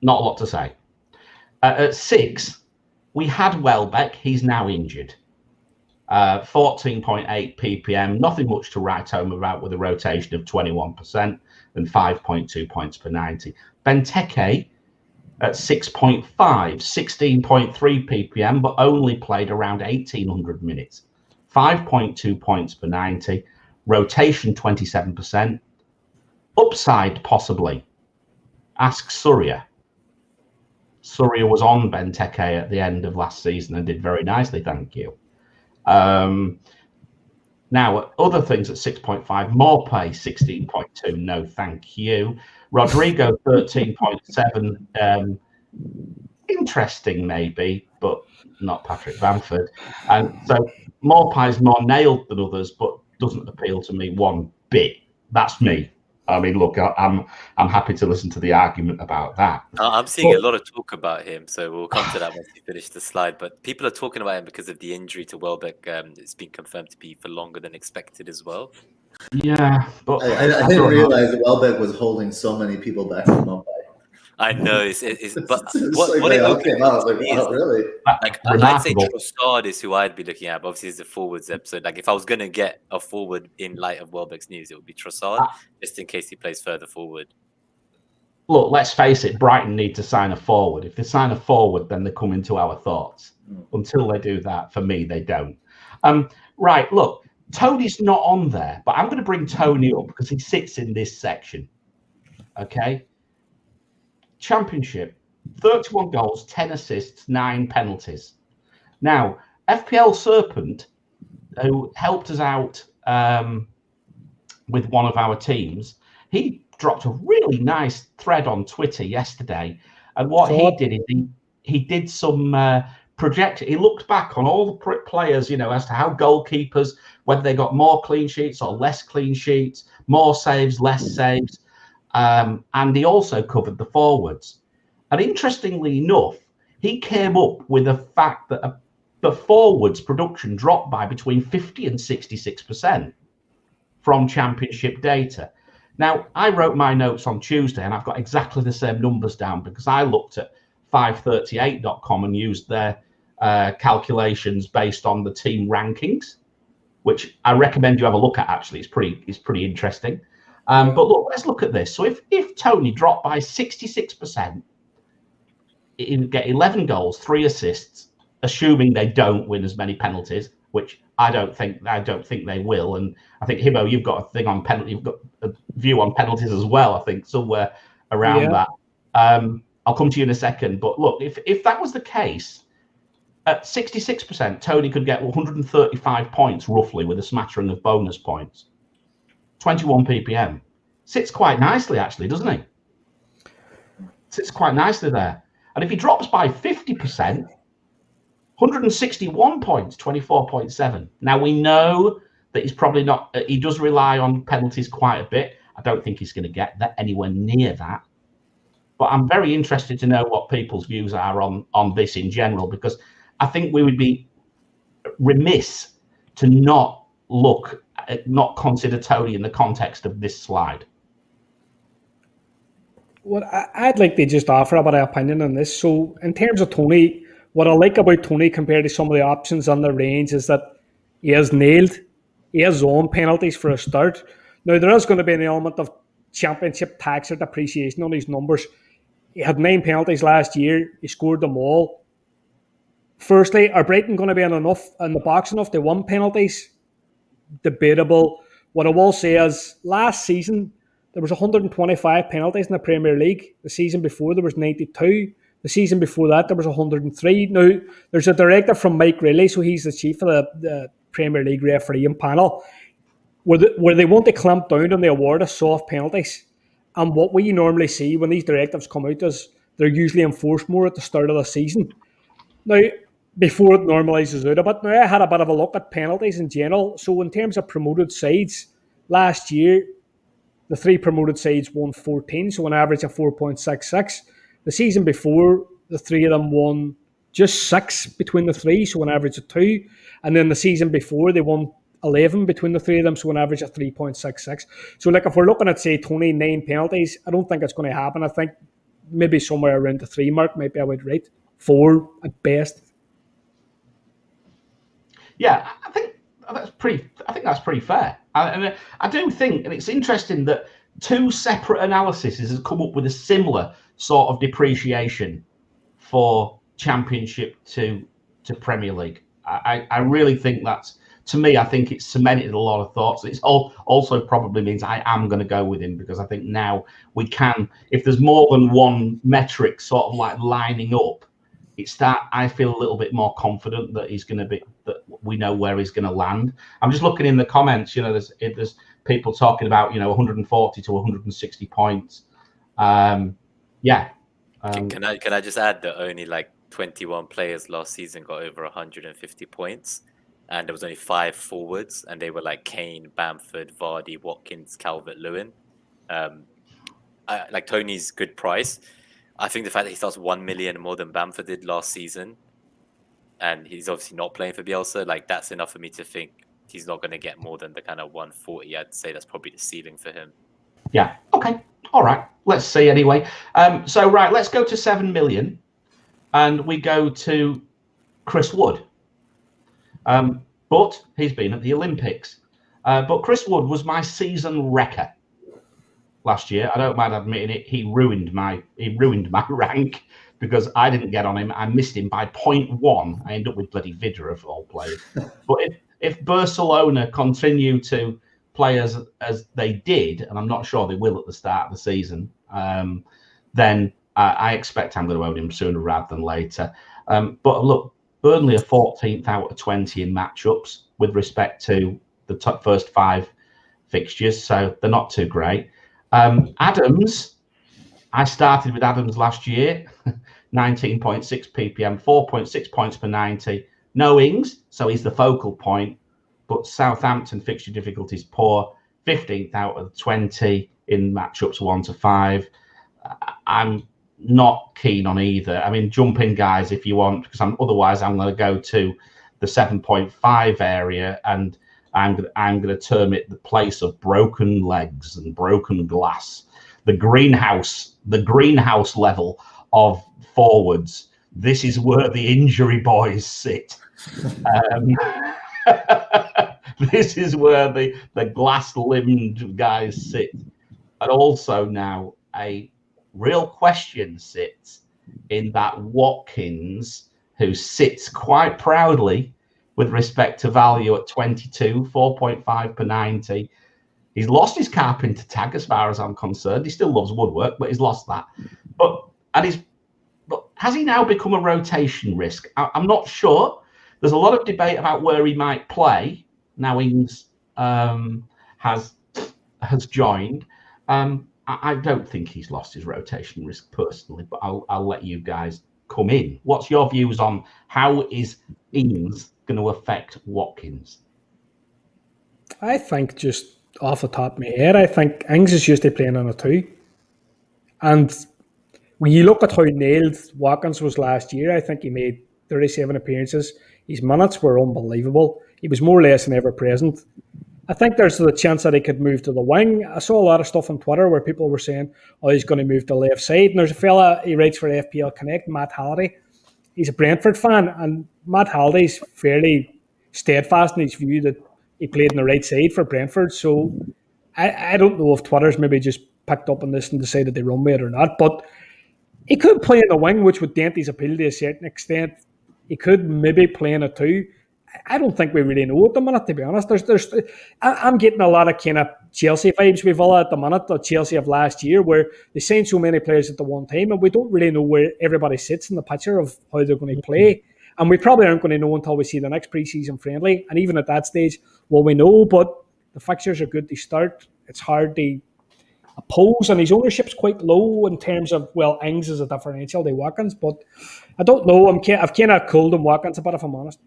Not a lot to say. At 6, we had Welbeck. He's now injured. 14.8 ppm, nothing much to write home about, with a rotation of 21% and 5.2 points per 90. Benteke, at 6.5, 16.3 ppm, but only played around 1,800 minutes. 5.2 points per 90, rotation 27%. Upside, possibly. Ask Surya. Surya was on Benteke at the end of last season and did very nicely, thank you. Now, other things at 6.5, more play 16.2, no thank you. Rodrigo 13.7, interesting maybe, but not Patrick Bamford. And so Morpie is more nailed than others, but doesn't appeal to me one bit. That's me. I mean, look, I'm happy to listen to the argument about that. I'm seeing a lot of talk about him, so we'll come to that once we finish the slide. But people are talking about him because of the injury to Welbeck. It's been confirmed to be for longer than expected as well. Yeah, but I didn't realize Welbeck was holding so many people back from Mumbai. I know, but Like what it all came out, like, wow, really? Like, I'd say Trossard is who I'd be looking at. But obviously, it's a forwards episode. Like, if I was going to get a forward in light of Welbeck's news, it would be Trossard, just in case he plays further forward. Look, let's face it, Brighton need to sign a forward. If they sign a forward, then they come into our thoughts. Until they do that, for me, they don't. Right, look, Tony's not on there, but I'm going to bring Tony up because he sits in this section. Okay? Championship, 31 goals, 10 assists, 9 penalties. Now, FPL Serpent, who helped us out with one of our teams, he dropped a really nice thread on Twitter yesterday. And what he did is he did some project. He looked back on all the players, you know, as to how goalkeepers, whether they got more clean sheets or less clean sheets, more saves, less saves. And he also covered the forwards. And interestingly enough, he came up with the fact that the forwards production dropped by between 50 and 66% from championship data. Now, I wrote my notes on Tuesday and I've got exactly the same numbers down because I looked at 538.com and used their calculations based on the team rankings, which I recommend you have a look at, actually. It's pretty interesting. But look, let's look at this. So if Tony dropped by 66%, he'd get 11 goals, 3 assists, assuming they don't win as many penalties, which I don't think they will. And I think, Hibbo, you've got a thing on penalty, you've got a view on penalties as well, I think, somewhere around that. I'll come to you in a second. But look, if that was the case, at 66%, Tony could get 135 points roughly with a smattering of bonus points. 21 ppm. Sits quite nicely, actually, doesn't he? Sits quite nicely there. And if he drops by 50%, 161 points, 24.7. Now, we know that he's probably not, he does rely on penalties quite a bit. I don't think he's going to get that anywhere near that. But I'm very interested to know what people's views are on this in general, because I think we would be remiss to not consider Tony in the context of this slide. Well, I'd like to just offer a bit of opinion on this. So in terms of Tony, what I like about Tony compared to some of the options on the range is that he has nailed. He has his own penalties for a start. Now, there is going to be an element of championship tax or depreciation on his numbers. He had 9 penalties last year. He scored them all. Firstly, are Brighton going to be in the box enough to win penalties? Debatable. What I will say is last season, there was 125 penalties in the Premier League. The season before, there was 92. The season before that, there was 103. Now, there's a directive from Mike Riley, so he's the chief of the Premier League refereeing panel, where they want to clamp down on the award of soft penalties. And what we normally see when these directives come out is they're usually enforced more at the start of the season. Now, before it normalises out a bit. Now, I had a bit of a look at penalties in general. So in terms of promoted sides, last year, the 3 promoted sides won 14, so an average of 4.66. The season before, the 3 of them won just 6 between the 3, so an average of 2. And then the season before, they won 11 between the 3 of them, so an average of 3.66. So like if we're looking at, say, 29 penalties, I don't think it's going to happen. I think maybe somewhere around the 3 mark, maybe I would rate 4 at best. Yeah, I think that's pretty fair. I do think, and it's interesting that 2 separate analyses has come up with a similar sort of depreciation for Championship to Premier League. I really think that's, to me, I think it's cemented a lot of thoughts. It's also probably means I am going to go with him, because I think now we can, if there's more than one metric sort of like lining up, I feel a little bit more confident that he's going to be, that we know where he's going to land. I'm just looking in the comments, there's people talking about, 140 to 160 points. Can I just add that only like 21 players last season got over 150 points, and there was only 5 forwards, and they were like Kane, Bamford, Vardy, Watkins, Calvert-Lewin. Like Tony's good price. I think the fact that he starts 1 million more than Bamford did last season, and he's obviously not playing for Bielsa, like that's enough for me to think he's not going to get more than the kind of 140. I'd say that's probably the ceiling for him. Yeah. Okay. All right. Let's see anyway. Let's go to 7 million, and we go to Chris Wood. But he's been at the Olympics. But Chris Wood was my season wrecker last year. I don't mind admitting it. He ruined my rank because I didn't get on him. I missed him by 0.1. I ended up with bloody Vidra of all players. But if Barcelona continue to play as they did, and I'm not sure they will at the start of the season, then I expect I'm going to own him sooner rather than later. But look, Burnley are 14th out of 20 in matchups with respect to the top first 5 fixtures, so they're not too great. Adams, I started with Adams last year, 19.6 ppm, 4.6 points per 90. No Ings, so he's the focal point, but Southampton fixture difficulty is poor, 15th out of 20 in matchups 1 to 5. I'm not keen on either. I mean, jump in, guys, if you want, because otherwise I'm going to go to the 7.5 area, and I'm going to term it the place of broken legs and broken glass. The greenhouse level of forwards. This is where the injury boys sit. This is where the glass-limbed guys sit. And also now a real question sits in that Watkins, who sits quite proudly with respect to value at 22, 4.5 per 90. He's lost his carpenter tag as far as I'm concerned. He still loves woodwork, but he's lost that. But has he now become a rotation risk? I'm not sure. There's a lot of debate about where he might play now Ings has joined. I don't think he's lost his rotation risk personally, but I'll let you guys come in. What's your views on how is Ings going to affect Watkins? I think, just off the top of my head, I think Ings is usually playing on a 2. And when you look at how nailed Watkins was last year, I think he made 37 appearances. His minutes were unbelievable. He was more or less than ever present. I think there's the chance that he could move to the wing. I saw a lot of stuff on Twitter where people were saying, oh, he's going to move to the left side. And there's a fella, he writes for FPL Connect, Matt Halliday. He's a Brentford fan, and Matt Halliday's fairly steadfast in his view that he played on the right side for Brentford. So I don't know if Twitter's maybe just picked up on this and decided they run with it or not. But he could play in the wing, which would dent his appeal to a certain extent. He could maybe play in a 2. I don't think we really know at the minute, to be honest. I'm getting a lot of kind of Chelsea vibes with Villa at the minute, or Chelsea of last year, where they signed so many players at the one time, and we don't really know where everybody sits in the picture of how they're going to play. And we probably aren't going to know until we see the next pre-season friendly. And even at that stage, well, we know, but the fixtures are good to start. It's hard to oppose, and his ownership's quite low in terms of, well, Ings is a differential to Watkins, but I don't know. I've kind of cooled him Watkins a bit, if I'm honest.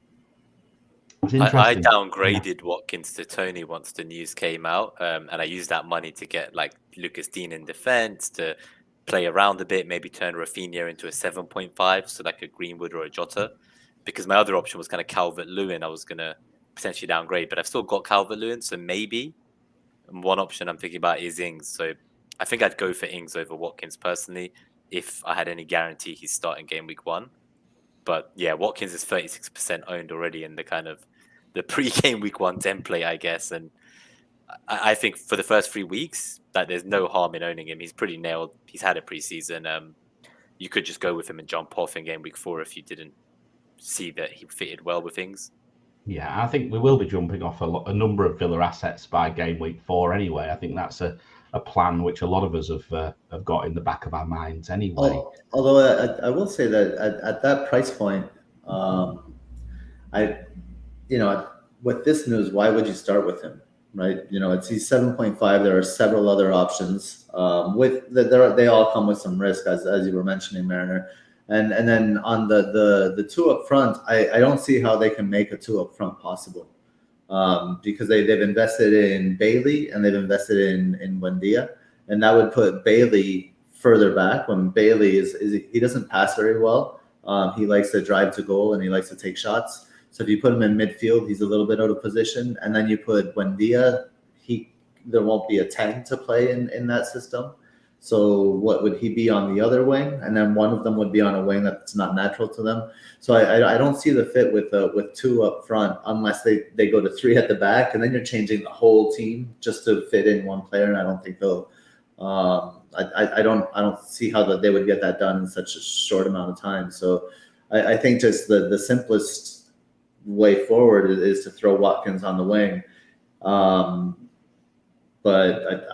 I downgraded Watkins to Tony once the news came out, and I used that money to get like Lucas Dean in defense, to play around a bit, maybe turn Rafinha into a 7.5, so like a Greenwood or a Jota, because my other option was kind of Calvert-Lewin. I was going to potentially downgrade, but I've still got Calvert-Lewin, so maybe one option I'm thinking about is Ings. So I think I'd go for Ings over Watkins personally if I had any guarantee he's starting game week 1. But yeah, Watkins is 36% owned already in the kind of the pre-game week 1 template, I guess. And I think for the first 3 weeks, that there's no harm in owning him. He's pretty nailed. He's had a preseason. You could just go with him and jump off in game week 4 if you didn't see that he fitted well with things. Yeah, I think we will be jumping off a number of Villa assets by game week 4 anyway. I think that's a plan which a lot of us have got in the back of our minds anyway. Although I will say that at that price point, with this news, why would you start with him, right? He's 7.5. There are several other options. They all come with some risk, as you were mentioning, Mariner. And then on the 2 up front, I don't see how they can make a 2 up front possible, because they've invested in Bailey and they've invested in Buendia, and that would put Bailey further back when Bailey he doesn't pass very well. He likes to drive to goal and he likes to take shots. So if you put him in midfield, he's a little bit out of position, and then you put Buendia, there won't be a 10 to play in that system. So what would he be on the other wing? And then one of them would be on a wing that's not natural to them. So I don't see the fit with 2 up front unless they go to 3 at the back, and then you're changing the whole team just to fit in one player. And I don't think they'll. I don't see how they would get that done in such a short amount of time. So I think just the simplest way forward is to throw Watkins on the wing. But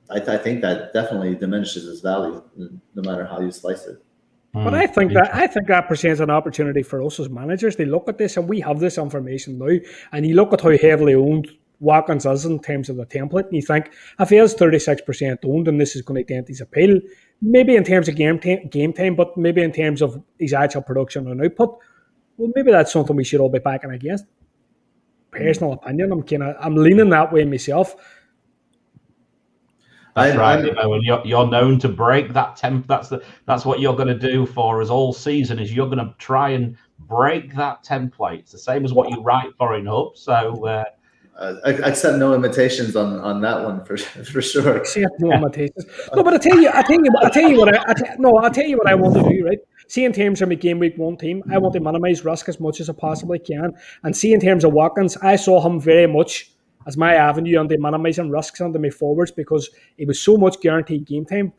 I think that definitely diminishes his value, no matter how you slice it. But I think that presents an opportunity for us as managers. They look at this, and we have this information now, and you look at how heavily owned Watkins is in terms of the template, and you think, if he is 36% owned, and this is going to dent his appeal, maybe in terms of game time, but maybe in terms of his actual production and output, well, maybe that's something we should all be backing against. Personal opinion, I'm leaning that way myself. That's right, and you're known to break that temp. That's what you're going to do for us all season. Is you're going to try and break that template. It's the same as what you write for in Hub. So I accept no invitations on that one for sure. Accept no invitations. No, but I'll tell you what I want to do, right? See, in terms of my game week 1 team, I want to minimize risk as much as I possibly can. And see, in terms of Watkins, I saw him very much as my avenue on the minimizing risks under my forwards, because it was so much guaranteed game time.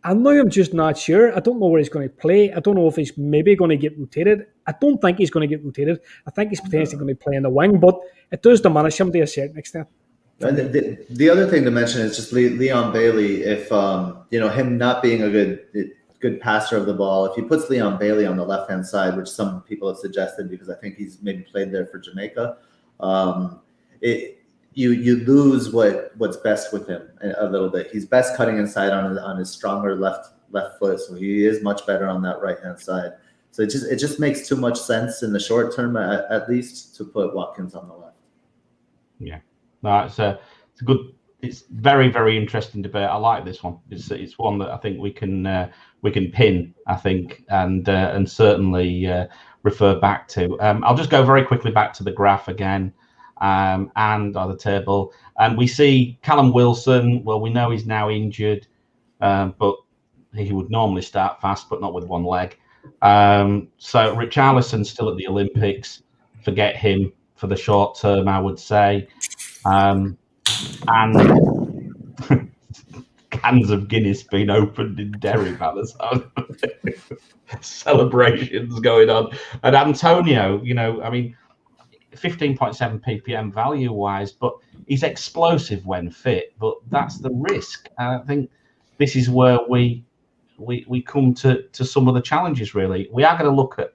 And now I'm just not sure. I don't know where he's going to play. I don't know if he's maybe going to get rotated. I don't think he's going to get rotated. I think he's potentially going to play in the wing, but it does diminish him to a certain extent. And the other thing to mention is just Leon Bailey. If him not being a good passer of the ball, if he puts Leon Bailey on the left-hand side, which some people have suggested because I think he's maybe played there for Jamaica, you lose what's best with him a little bit. He's best cutting inside on his stronger left foot, so he is much better on that right-hand side. So it just makes too much sense in the short term, at least, to put Watkins on the left. Yeah, no, it's a good. It's very, very interesting debate. I like this one. It's one that I think we can pin. I think and certainly refer back to. I'll just go very quickly back to the graph again. And on the table, and we see Callum Wilson. Well, we know he's now injured, but he would normally start fast, but not with one leg. So Richarlison's still at the Olympics. Forget him for the short term, I would say. And cans of Guinness being opened in Derry, by the sound of it. Celebrations going on. And Antonio, 15.7 ppm value wise, but he's explosive when fit, but that's the risk. And I think this is where we come to some of the challenges. Really, we are going to look at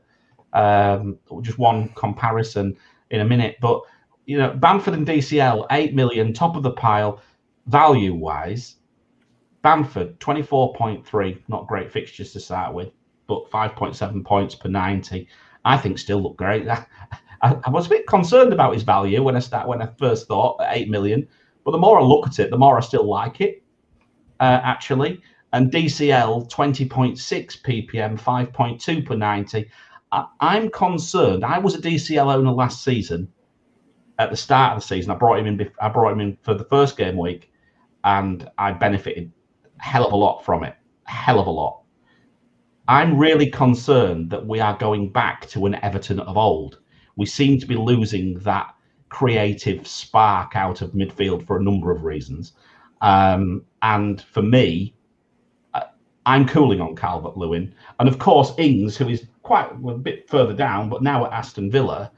just one comparison in a minute, but Bamford and DCL 8 million, top of the pile value wise. Bamford 24.3, not great fixtures to start with, but 5.7 points per 90. I think still look great. I was a bit concerned about his value when I first thought at 8 million, but the more I look at it, the more I still like it, actually. And DCL 20.6 ppm, 5.2 per 90. I'm concerned. I was a DCL owner last season. At the start of the season, I brought him in for the first game week, and I benefited a hell of a lot from it. A hell of a lot. I'm really concerned that we are going back to an Everton of old. We seem to be losing that creative spark out of midfield for a number of reasons. And for me, I'm cooling on Calvert-Lewin. And of course, Ings, who is quite a bit further down, but now at Aston Villa,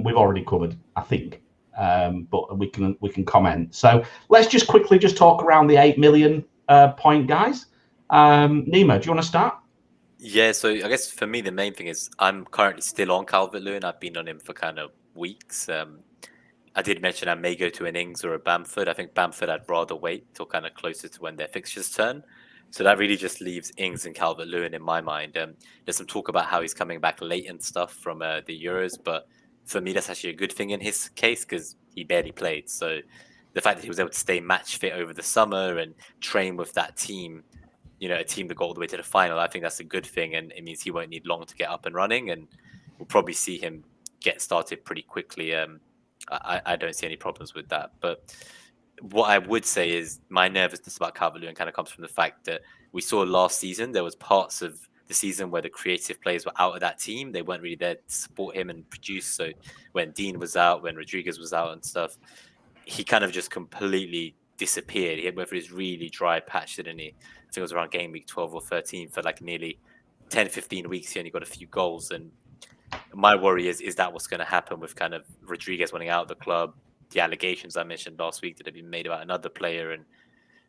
we've already covered, I think. But we can comment. So let's just quickly talk around the 8 million point guys. Nima, do you want to start? Yeah, so I guess for me, the main thing is I'm currently still on Calvert-Lewin. I've been on him for kind of weeks. I did mention I may go to an Ings or a Bamford. I think Bamford I'd rather wait till kind of closer to when their fixtures turn. So that really just leaves Ings and Calvert-Lewin in my mind. There's some talk about how he's coming back late and stuff from the Euros, but for me, that's actually a good thing in his case because he barely played. So the fact that he was able to stay match fit over the summer and train with that team, you know, a team that got all the way to the final, I think that's a good thing. And it means he won't need long to get up and running. And we'll probably see him get started pretty quickly. I don't see any problems with that. But what I would say is my nervousness about Calvert-Lewin kind of comes from the fact that we saw last season, there was parts of the season where the creative players were out of that team. They weren't really there to support him and produce. So when Dean was out, when Rodriguez was out and stuff, he kind of just completely disappeared. He went through this really dry patch, didn't he? I think it was around game week 12 or 13 for like nearly 10, 15 weeks. He only got a few goals. And my worry is that what's going to happen with kind of Rodriguez wanting out of the club, the allegations I mentioned last week that have been made about another player, and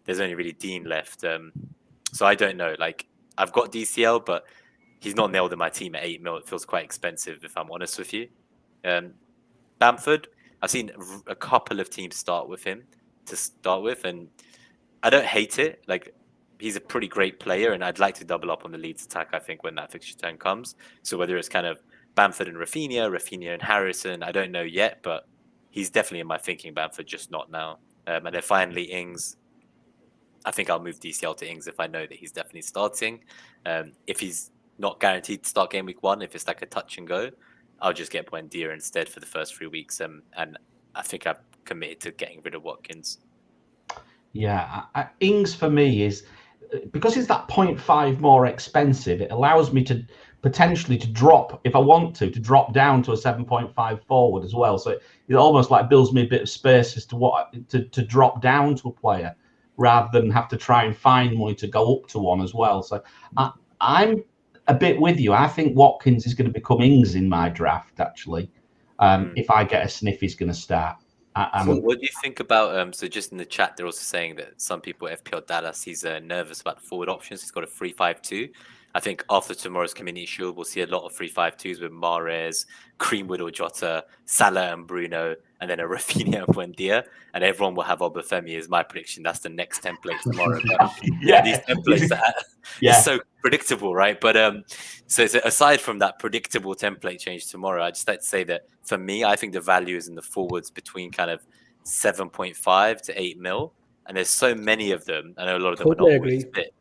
there's only really Dean left. So I don't know. Like, I've got DCL, but he's not nailed in my team at 8 mil. It feels quite expensive, if I'm honest with you. Bamford, I've seen a couple of teams start with him to start with, and I don't hate it. Like, he's a pretty great player, and I'd like to double up on the Leeds attack, I think, when that fixture turn comes. So whether it's kind of Bamford and Rafinha and Harrison, I don't know yet, but he's definitely in my thinking, Bamford, just not now. And then finally, Ings. I think I'll move DCL to Ings if I know that he's definitely starting. If he's not guaranteed to start game week 1, if it's like a touch and go, I'll just get Buendia instead for the first 3 weeks. And I think I've committed to getting rid of Watkins. Yeah, Ings for me is, because it's that 0.5 more expensive, it allows me to potentially to drop, if I want to drop down to a 7.5 forward as well. So it almost like builds me a bit of space as to what to drop down to a player rather than have to try and find money to go up to one as well. So I'm a bit with you. I think Watkins is going to become Ings in my draft, actually. If I get a sniff, he's going to start. What do you think about, so just in the chat, they're also saying that some people at FPL Dallas, he's nervous about the forward options. He's got a 3-5-2. I think after tomorrow's community shield, we'll see a lot of 3-5-2s with Mahrez, Greenwood or Jota, Salah and Bruno, and then a Rafinha and Buendia, and everyone will have Obafemi is my prediction. That's the next template tomorrow. But yeah, these templates it's so predictable, right? But so aside from that predictable template change tomorrow, I just like to say that for me, I think the value is in the forwards between kind of 7.5 to 8 mil, and there's so many of them. I know a lot of them Totally are not agree. always fit.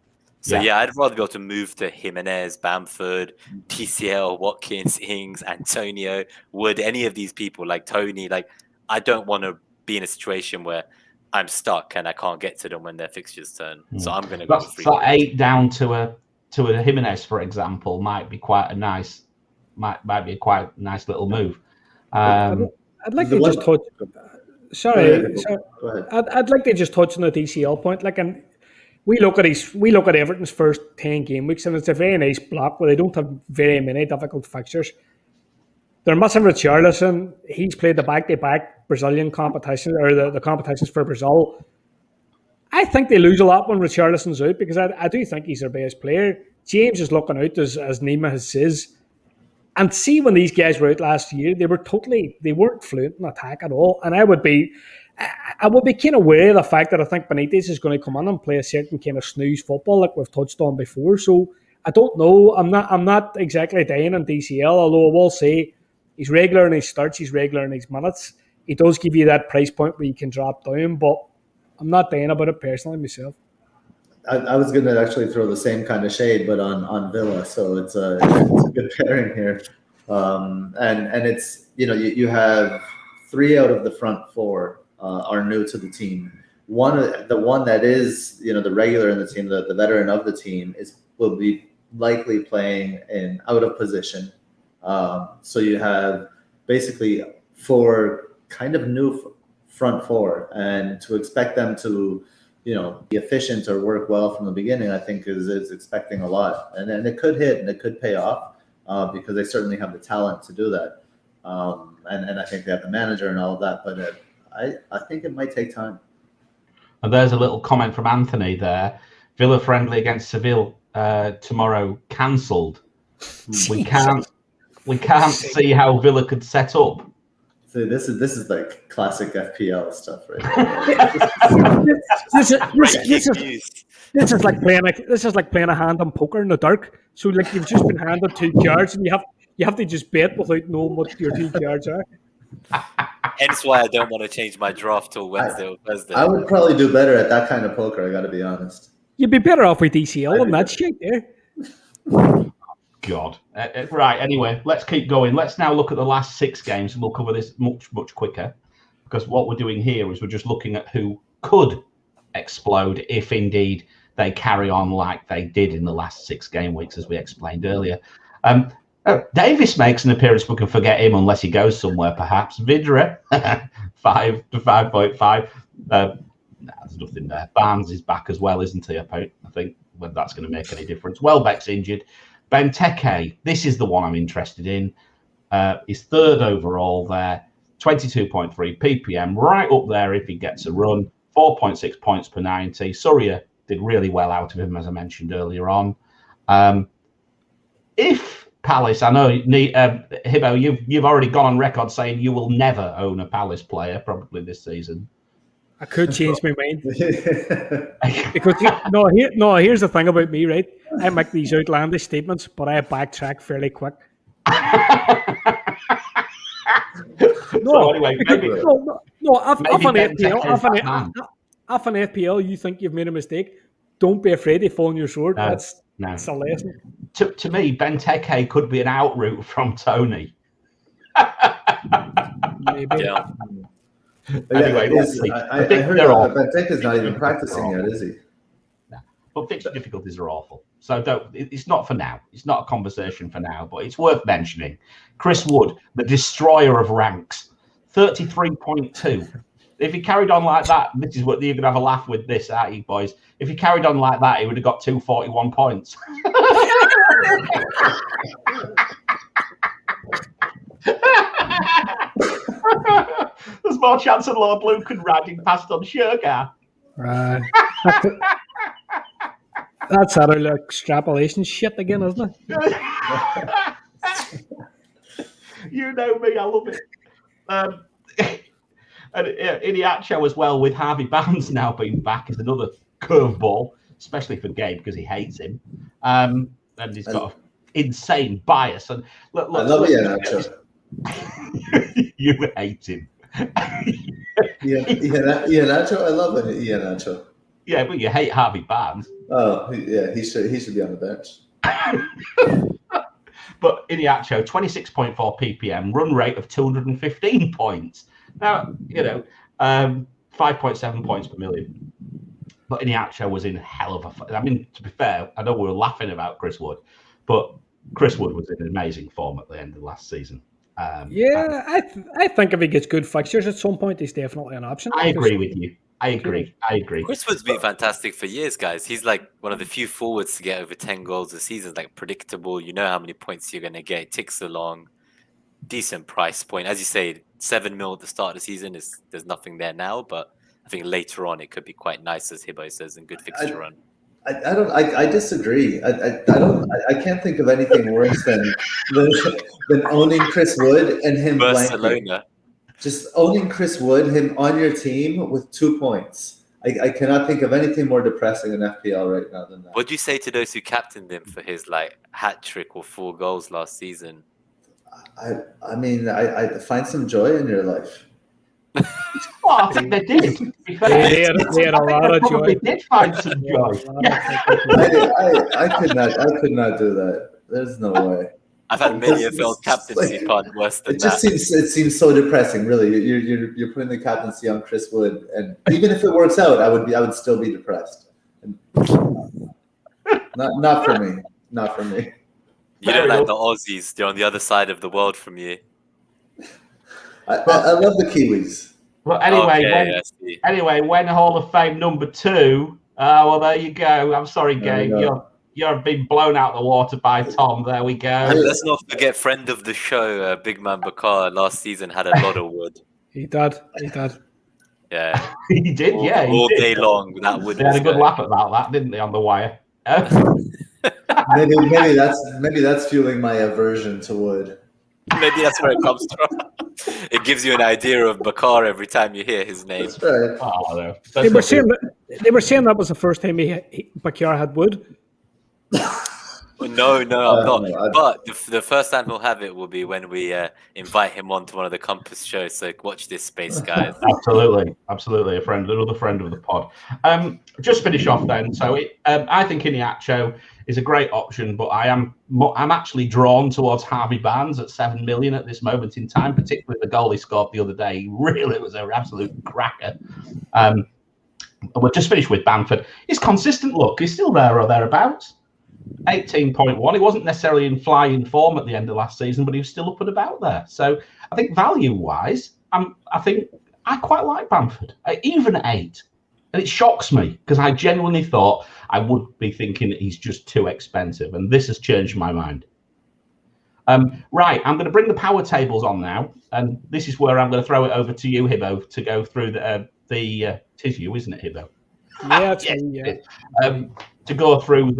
So yeah, I'd rather be able to move to Jimenez, Bamford, TCL, Watkins, Ings, Antonio, Wood, any of these people, like Tony. Like, I don't want to be in a situation where I'm stuck and I can't get to them when their fixtures turn. So I'm going to go with 3. That 8 down to a Jimenez, for example, might be quite a nice little move. I'd like to just touch. Sorry. Go ahead. I'd like to just touch on the DCL point. Like, and we look at Everton's first 10 game weeks, and it's a very nice block where they don't have very many difficult fixtures. They're missing Richarlison. He's played the back-to-back Brazilian competition, or the competitions for Brazil. I think they lose a lot when Richarlison's out, because I do think he's their best player. James is looking out, as Nima has says. And see, when these guys were out last year, they weren't fluent in attack at all. And I would be kind of wary of the fact that I think Benitez is going to come in and play a certain kind of snooze football like we've touched on before. So I don't know. I'm not exactly dying on DCL, although I will say he's regular in his starts, he's regular in his minutes. He does give you that price point where you can drop down, but I'm not dying about it personally myself. I was going to actually throw the same kind of shade, but on Villa. So it's a good pairing here. And it's, you have 3 out of the front 4 are new to the team. The one that is, the regular in the team, the veteran of the team will be likely playing in out of position. So you have basically 4 kind of new front four, and to expect them to, be efficient or work well from the beginning, I think is expecting a lot, and it could hit and it could pay off because they certainly have the talent to do that, and I think they have the manager and all of that, but I think it might take time. And there's a little comment from Anthony there. Villa friendly against Seville tomorrow cancelled. We can't see how Villa could set up. So this is like classic FPL stuff, right? This is like playing a hand on poker in the dark. So like you've just been handed 2 cards and you have to just bet without knowing what your 2 cards are. Hence why I don't want to change my draft till Wednesday or Thursday. I would probably do better at that kind of poker, I got to be honest. You'd be better off with DCL than that shit there. God. Right, anyway, let's keep going. Let's now look at the last 6 games, and we'll cover this much quicker, because what we're doing here is we're just looking at who could explode if indeed they carry on like they did in the last 6 game weeks, as we explained earlier. Davis makes an appearance. We can forget him unless he goes somewhere, perhaps. Vidra, 5 to 5.5. There's nothing there. Barnes is back as well, isn't he? I think whether that's going to make any difference. Welbeck's injured. Benteke, this is the one I'm interested in. He's 3rd overall there. 22.3 ppm, right up there if he gets a run. 4.6 points per 90. Surya did really well out of him, as I mentioned earlier on. If Palace, I know, Hibbo, you've already gone on record saying you will never own a Palace player probably this season. I could change my mind because here's the thing about me, right? I make these outlandish statements, but I backtrack fairly quick. Anyway, off an FPL, you think you've made a mistake? Don't be afraid to fall on your sword. That's a lesson. To me, Benteke could be an out route from Tony. Maybe. Yeah. Anyway, I heard Benteke's not even practicing yet, is he? No. But fixture difficulties are awful. So it's not for now. It's not a conversation for now, but it's worth mentioning. Chris Wood, the destroyer of ranks, 33.2. If he carried on like that, this is what you're going to have a laugh with this, aren't you, boys? If he carried on like that, he would have got 241 points. There's more chance of Lord Lucan riding past on Shergar. Right. That's out of extrapolation shit again, isn't it? You know me, I love it. And Iniacho as well, with Harvey Barnes now being back, is another curveball, especially for Gabe because he hates him. And he's got an insane bias. And look, I love Iniacho. You hate him. Iniacho, I love Iniacho. Yeah, but you hate Harvey Barnes. Oh, yeah, he should be on the bench. But Iniacho, 26.4 ppm, run rate of 215 points. Now, 5.7 points per million. But Iniacho was in hell of a... I mean, to be fair, I know we were laughing about Chris Wood, but Chris Wood was in amazing form at the end of last season. I think if he gets good fixtures at some point, he's definitely an option. I agree with you. I agree. Chris Wood's been fantastic for years, guys. He's like one of the few forwards to get over 10 goals a season. Like predictable. You know how many points you're going to get. It ticks along. Decent price point. As you say, 7 mil at the start of the season there's nothing there now, but I think later on it could be quite nice, as Hibbo says, and good fixture run. I disagree. I can't think of anything worse than owning Chris Wood and him Barcelona. Just owning Chris Wood, him on your team with 2 points. I cannot think of anything more depressing in FPL right now than that. What do you say to those who captained him for his hat trick or 4 goals last season? I mean, I find some joy in your life. Well, I think they did. They had a lot of joy. They did find some joy. I could not do that. There's no way. I've had many FPL captaincy part worse than that. It seems so depressing. Really, you're putting the captaincy on Chris Wood, and even if it works out, I would still be depressed. Not for me. Not for me. You don't like the Aussies. They're on the other side of the world from you. I love the Kiwis. But anyway, when Hall of Fame number 2, well, there you go. I'm sorry, Gabe. You're being blown out the water by Tom. There we go. Let's not forget friend of the show, Big Man Bakar, last season had a lot of wood. He did. Yeah. He did, all day long. That wood. They had a good laugh about that, didn't they, on the wire? maybe that's fueling my aversion to wood. Maybe that's where it comes from. It gives you an idea of Bakar every time you hear his name. That's right. Oh, no. They were saying that was the first time Bakar had wood. No, I'm not. But the first time he'll have it will be when we invite him on to one of the Compass shows. So watch this space, guys. Absolutely. Another friend of the pod. Just finish off then. So I think Iheanacho is a great option, but I'm actually drawn towards Harvey Barnes at 7 million at this moment in time, particularly the goal he scored the other day. Really, it was an absolute cracker. We'll just finish with Bamford. His consistent look is still there or thereabouts. 18.1. He wasn't necessarily in flying form at the end of last season, but he was still up and about there. So I think value-wise, I think I quite like Bamford. Even 8. And it shocks me because I genuinely thought I would be thinking that he's just too expensive. And this has changed my mind. Right, I'm going to bring the power tables on now. And this is where I'm going to throw it over to you, Hibbo, to go through it is you, isn't it, Hibbo? Yeah, it's me, yeah. To go through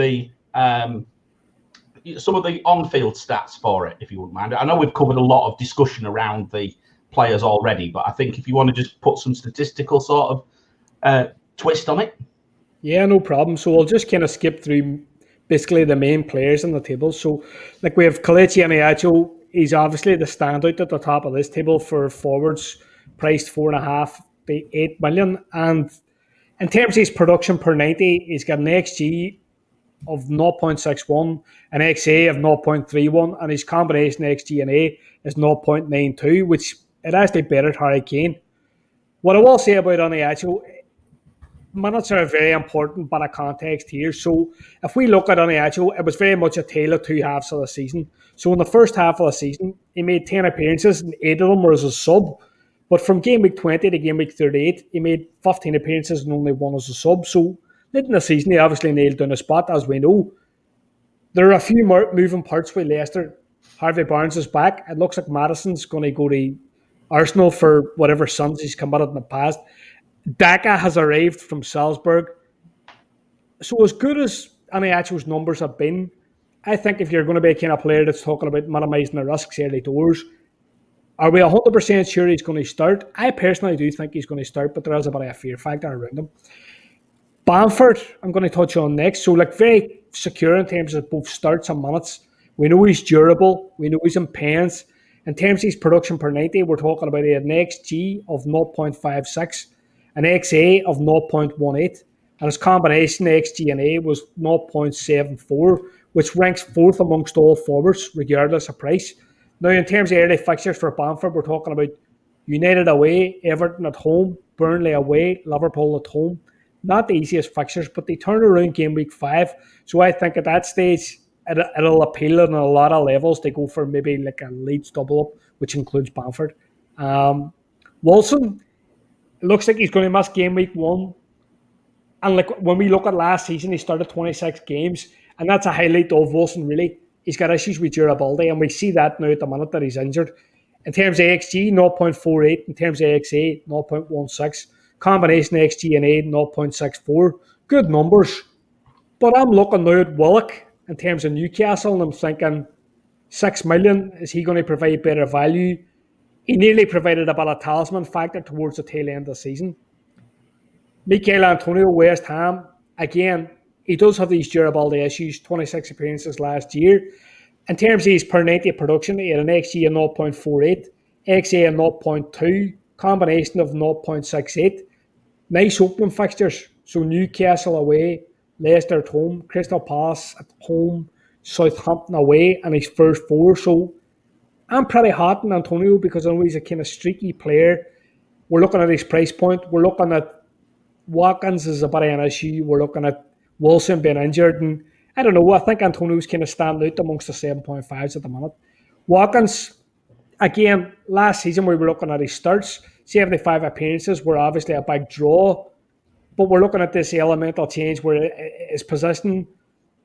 some of the on-field stats for it, if you wouldn't mind. I know we've covered a lot of discussion around the players already, but I think if you want to just put some statistical sort of twist on it. Yeah, no problem. So we'll just kind of skip through basically the main players on the table. So like we have Kelechi Iheanacho. He's obviously the standout at the top of this table for forwards, priced 4.5 to 8 million. And in terms of his production per 90, he's got an XG of 0.61, an XA of 0.31, and his combination XG and A is 0.92, which it actually bettered Harry Kane. What I will say about Iheanacho, minutes are very important, but a context here. So if we look at Iheanacho, it was very much a tale of two halves of the season. So in the first half of the season, he made 10 appearances and 8 of them were as a sub. But from game week 20 to game week 38, he made 15 appearances and only 1 as a sub. So late in the season, he obviously nailed down a spot, as we know. There are a few more moving parts with Leicester. Harvey Barnes is back. It looks like Maddison's going to go to Arsenal for whatever sums he's committed in the past. Daka has arrived from Salzburg. So as good as Iheanacho's numbers have been, I think if you're going to be a kind of player that's talking about minimising the risks early doors, are we 100% sure he's going to start? I personally do think he's going to start, but there is a bit of a fear factor around him. Bamford, I'm going to touch on next. So, very secure in terms of both starts and minutes. We know he's durable. We know he's in pains. In terms of his production per 90, we're talking about an XG of 0.56, an XA of 0.18, and his combination XG and A was 0.74, which ranks 4th amongst all forwards, regardless of price. Now, in terms of early fixtures for Bamford, we're talking about United away, Everton at home, Burnley away, Liverpool at home. Not the easiest fixtures, but they turn around game week 5. So I think at that stage, it'll appeal on a lot of levels to go for maybe like a Leeds double up, which includes Bamford. Wilson, it looks like he's going to miss game week 1. And when we look at last season, he started 26 games, and that's a highlight of Wilson, really. He's got issues with durability, and we see that now at the minute that he's injured. In terms of XG, 0.48. In terms of XA, 0.16. Combination XG and A, 0.64. Good numbers. But I'm looking now at Willock in terms of Newcastle, and I'm thinking 6 million, is he going to provide better value? He nearly provided about a talisman factor towards the tail end of the season. Mikel Antonio, West Ham, again, he does have these durability issues, 26 appearances last year. In terms of his per 90 production, he had an XG of 0.48, XA of 0.2, combination of 0.68. Nice opening fixtures. So Newcastle away, Leicester at home, Crystal Palace at home, Southampton away, and his first 4. So I'm pretty hot on Antonio because I know he's a kind of streaky player. We're looking at his price point. We're looking at Watkins is a bit of an issue. We're looking at Wilson being injured. And I don't know, I think Antonio's kind of standing out amongst the 7.5s at the minute. Watkins, again, last season we were looking at his starts, 75 appearances were obviously a big draw, but we're looking at this elemental change where his position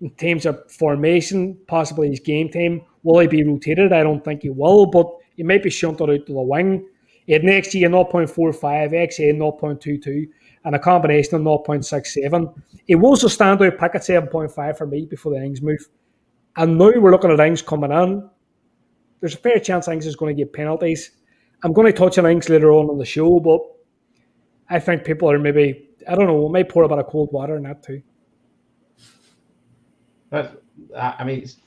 in terms of formation, possibly his game time, will he be rotated? I don't think he will, but he might be shunted out to the wing. He had next year 0.45, XA 0.22, and a combination of 0.67. He was a standout pick at 7.5 for me before the Ings move. And now we're looking at Ings coming in. There's a fair chance Ings is going to get penalties. I'm going to touch on Ings later on the show, but I think people are maybe, I don't know, might pour a bit of cold water in that too. I mean, it's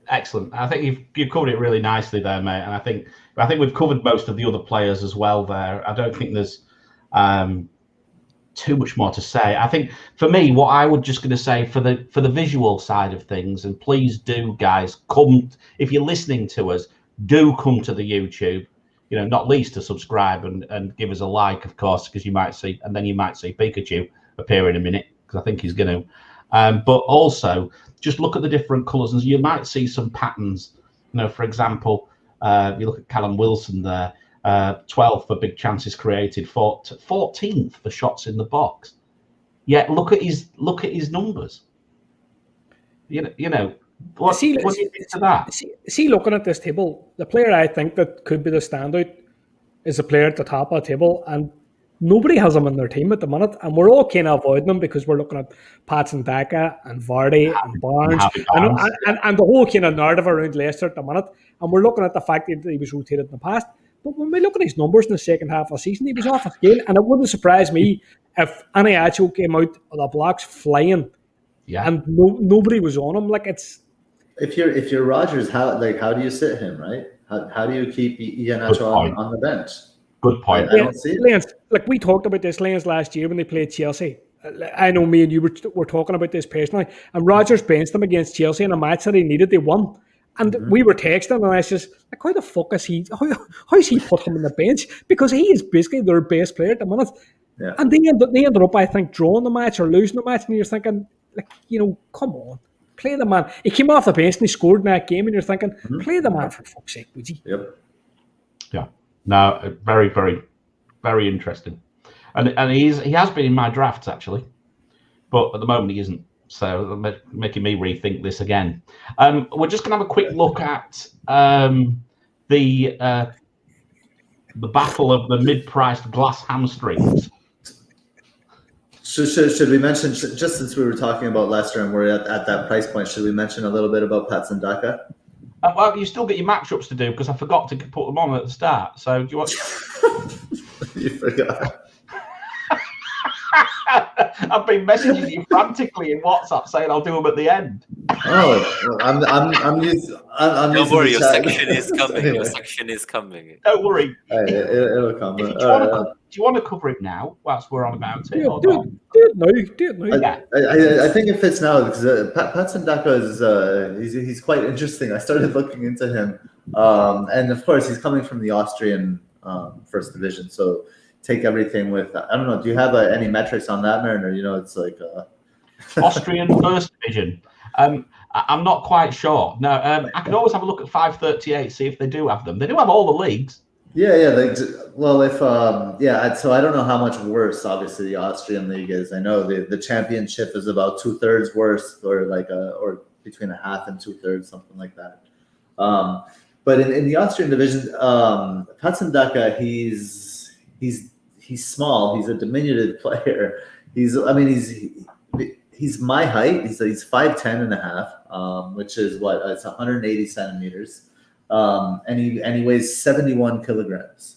excellent. I think you've covered it really nicely there, mate. And I think we've covered most of the other players as well there. I don't think there's too much more to say. I think for me, what I was just going to say for the visual side of things, and please do, guys, come if you're listening to us, do come to the YouTube. You know, not least to subscribe and give us a like, of course, because you might see Pikachu appear in a minute, because I think he's going to. But also, just look at the different colours, and you might see some patterns. You know, for example, you look at Callum Wilson there, 12th for big chances created, 14th for shots in the box. Yet look at his numbers. You know. What do you think to that? See, looking at this table, the player I think that could be the standout is the player at the top of the table, and nobody has him in their team at the minute, and we're all kind of avoiding them because we're looking at Patson Daka and Vardy and Barnes and the whole kind of narrative around Leicester at the minute, and we're looking at the fact that he was rotated in the past. But when we look at his numbers in the second half of the season, he was off his game, and it wouldn't surprise me if Aniacho came out of the blocks flying, and nobody was on him. Like, it's if you're Rodgers, how do you sit him, right? How do you keep Iheanacho on the bench? Good point. I don't see it. Lance, like we talked about this, Lance, last year when they played Chelsea. I know me and you were talking about this personally, and Rodgers benched them against Chelsea in a match that he needed. They won. And we were texting, and I was just like, how the fuck is he? How's he put him on the bench? Because he is basically their best player at the minute. Yeah. And they ended up, I think, drawing the match or losing the match, and you're thinking, like, you know, come on, play the man. He came off the bench and he scored in that game, and you're thinking, play the man for fuck's sake, would you? Yep. Yeah. No, very, very, very interesting. And he has been in my drafts actually, but at the moment he isn't. So making me rethink this again. We're just going to have a quick look at the battle of the mid-priced glass hamstrings. Should we mention, just since we were talking about Leicester and we're at that price point, should we mention a little bit about Patson Daka? Well, you still get your matchups to do because I forgot to put them on at the start. So do you want? You forgot. I've been messaging you frantically in WhatsApp saying I'll do them at the end. Oh, I'm used. Don't worry, your section is coming. Anyway. Your section is coming. Don't worry. It'll come. Do you want to cover it now whilst we're on about it? Do it now. I think it fits now because Patson Daka is he's quite interesting. I started looking into him, and of course he's coming from the Austrian first division, so. Take everything with, I don't know, do you have any metrics on that, Mariner? You know, it's like Austrian first division. I'm not quite sure. No, I can always have a look at 538, see if they do have them. They do have all the leagues. Yeah. So I don't know how much worse, obviously, the Austrian league is. I know the championship is about 2/3 worse, or between a half and 2/3, something like that. But in the Austrian division, Patson Daka, he's small. He's a diminutive player. He's my height. He's 5'10" and a half, which is it's 180 centimeters. And he weighs 71 kilograms.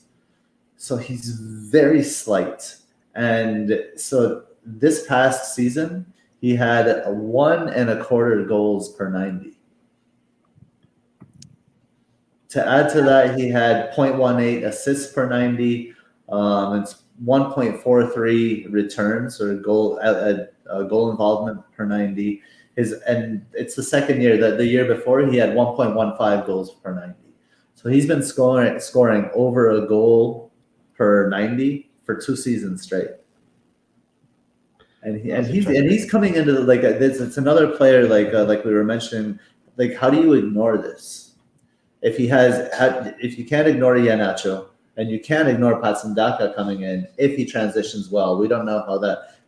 So he's very slight. And so this past season, he had 1.25 goals per 90. To add to that, he had 0.18 assists per 90. It's 1.43 returns or goal involvement per 90. And it's the second year. That the year before he had 1.15 goals per 90. So he's been scoring over a goal per 90 for 2 seasons straight. And he's coming into it's another player like we were mentioning. Like, how do you ignore this? if you can't ignore Iheanacho and you can't ignore Patsandaka coming in, if he transitions well, we don't know how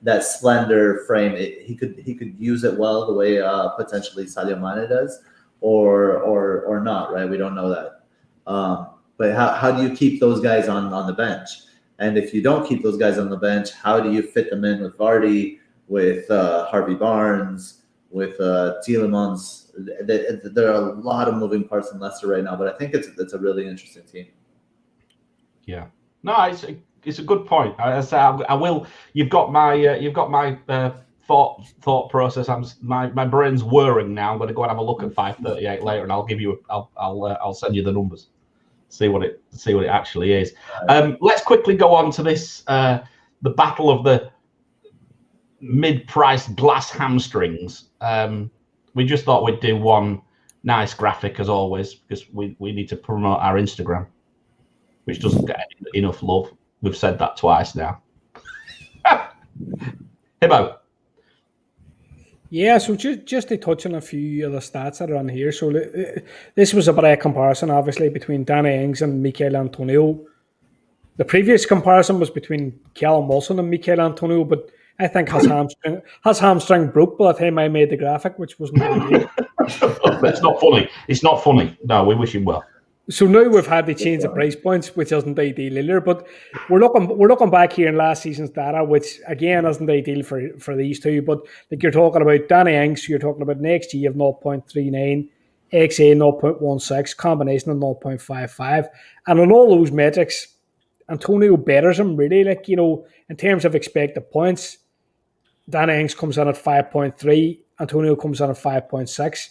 that slender frame, he could use it well the way potentially Sadio Mane does, or not, right? We don't know that. But how do you keep those guys on the bench? And if you don't keep those guys on the bench, how do you fit them in with Vardy, with Harvey Barnes, with Tielemans? There are a lot of moving parts in Leicester right now, but I think it's a really interesting team. Yeah, no, it's a good point. I will. You've got my thought process. My brain's whirring now. I'm going to go and have a look at 538 later, and I'll send you the numbers. See what it actually is. Let's quickly go on to this. The battle of the mid-priced glass hamstrings. We just thought we'd do one nice graphic as always, because we need to promote our Instagram, which doesn't get enough love. We've said that twice now. Hibbo. Yeah, so just to touch on a few of the stats that are on here. So this was a bit of a comparison, obviously, between Danny Ings and Mikel Antonio. The previous comparison was between Callum Wilson and Mikel Antonio, but I think his hamstring broke by the time I made the graphic, which wasn't really good. It's not funny. It's not funny. No, we wish him well. So now we've had to change the price points, which isn't ideal either. But we're looking back here in last season's data, which again isn't ideal for these two. But like you're talking about Danny Ings, you're talking about an XG of 0.39, XA 0.16, combination of 0.55, and on all those metrics, Antonio betters him really. Like, you know, in terms of expected points, Danny Ings comes in at 5.3, Antonio comes in at 5.6,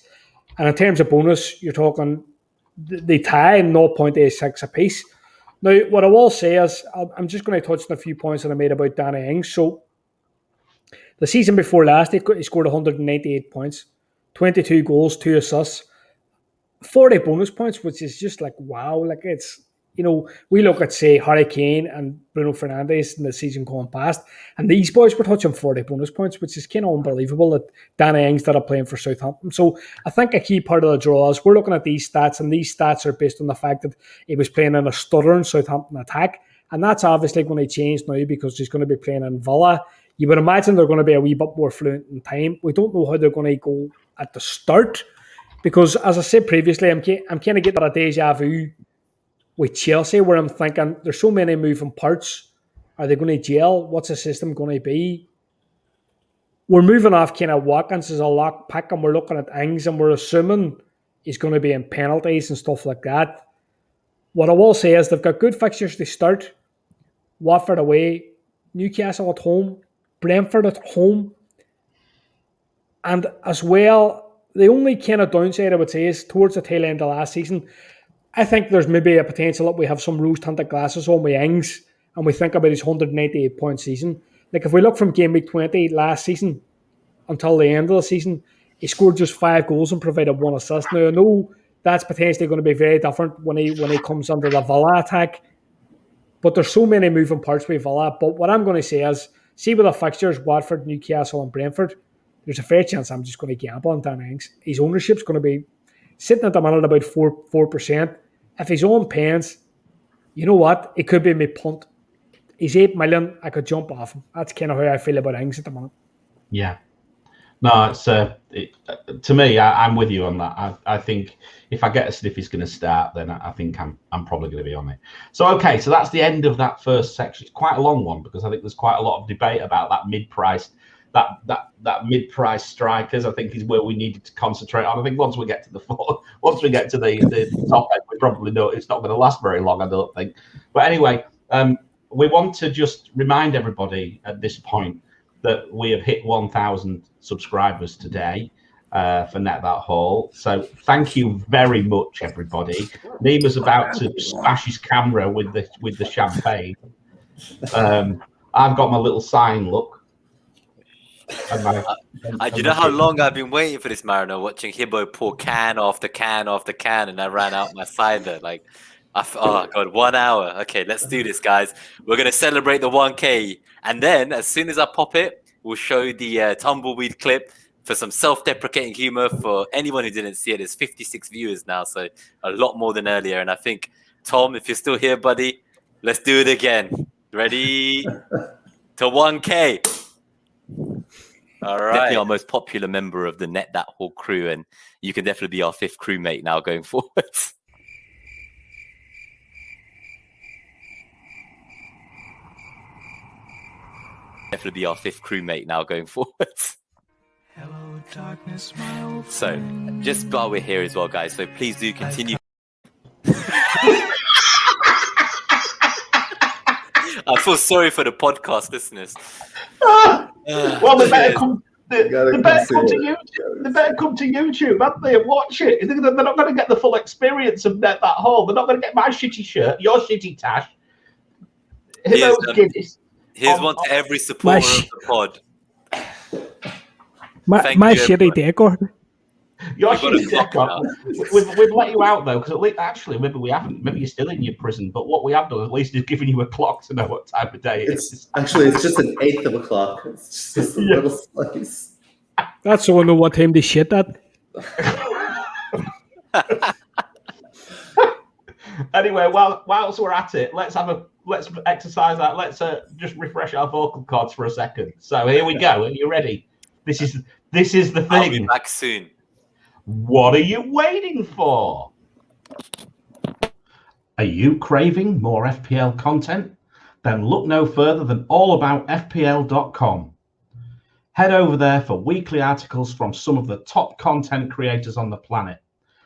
and in terms of bonus, you're talking they tie 0.86 apiece. Now, what I will say is, I'm just going to touch on a few points that I made about Danny Ings. So, the season before last, he scored 198 points, 22 goals, 2 assists, 40 bonus points, which is just like, wow. Like, it's, you know, we look at, say, Harry Kane and Bruno Fernandes in the season going past, and these boys were touching 40 bonus points, which is kind of unbelievable that Danny Ings that are playing for Southampton. So I think a key part of the draw is we're looking at these stats, and these stats are based on the fact that he was playing in a stuttering Southampton attack, and that's obviously going to change now because he's going to be playing in Villa. You would imagine they're going to be a wee bit more fluent in time. We don't know how they're going to go at the start because, as I said previously, I'm kind of getting a deja vu with Chelsea, where I'm thinking there's so many moving parts. Are they going to gel? What's the system going to be? We're moving off kind of Watkins as a lock pick, and we're looking at Ings, and we're assuming he's going to be in penalties and stuff like that. What I will say is they've got good fixtures to start. Watford away, Newcastle at home, Brentford at home. And as well, the only kind of downside I would say is towards the tail end of last season, I think there's maybe a potential that we have some rose-tinted glasses on with Ings and we think about his 198-point season. Like if we look from Gameweek 20 last season until the end of the season, he scored just 5 goals and provided 1 assist. Now, I know that's potentially going to be very different when he comes under the Villa attack, but there's so many moving parts with Villa. But what I'm going to say is, see with the fixtures, Watford, Newcastle and Brentford, there's a fair chance I'm just going to gamble on Dan Ings. His ownership's going to be sitting at the minute about 4%. If he's on pens, you know what? It could be my punt. He's 8 million. I could jump off him. That's kind of how I feel about Ings at the moment. Yeah. No, it's to me, I'm with you on that. I think if I get a sniff he's going to start, then I think I'm probably going to be on it. So, okay, so that's the end of that first section. It's quite a long one because I think there's quite a lot of debate about that mid-priced mid-price strikers. I think is where we needed to concentrate on. I think once we get to the top end, we probably know it's not going to last very long, I don't think. But anyway, we want to just remind everybody at this point that we have hit 1,000 subscribers today for Net That Haul. So thank you very much, everybody. Nima's about to smash his camera with the champagne. I've got my little sign, look. You know how long I've been waiting for this, Mariner, watching Hibbo pour can after can after can, and I ran out my cider. Like, oh god, 1 hour. Okay, let's do this, guys. We're gonna celebrate the 1K, and then as soon as I pop it, we'll show the tumbleweed clip for some self-deprecating humor. For anyone who didn't see it, there's 56 viewers now, so a lot more than earlier. And I think, Tom, if you're still here, buddy, let's do it again. Ready to 1K. All right. Definitely our most popular member of the Net That Haul crew, and you can definitely be our 5th crewmate now going forward. Definitely be our 5th crewmate now going forward. Hello, darkness, my old So, friend. just while we're here as well, guys, so please do continue. I feel sorry for the podcast listeners. Well, they better come. They better come to YouTube. They better come to YouTube, haven't they, and watch it. They're not going to get the full experience of that Haul. They're not going to get my shitty shirt, your shitty tash. Here's one to every supporter of the pod. My shitty decor. Your shitty decor. We've let you out though, because at least actually maybe we haven't. Maybe you're still in your prison. But what we have done at least is given you a clock to know what time of day it is. Actually, it's just an 1/8 of a clock. It's just a little slice. That's so I know what time they shit at. Anyway, whilst we're at it, let's exercise that. Let's just refresh our vocal cords for a second. So here we go. Are you ready? This is the thing. I'll be back soon. What are you waiting for? Are you craving more FPL content? Then look no further than allaboutfpl.com. Head over there for weekly articles from some of the top content creators on the planet.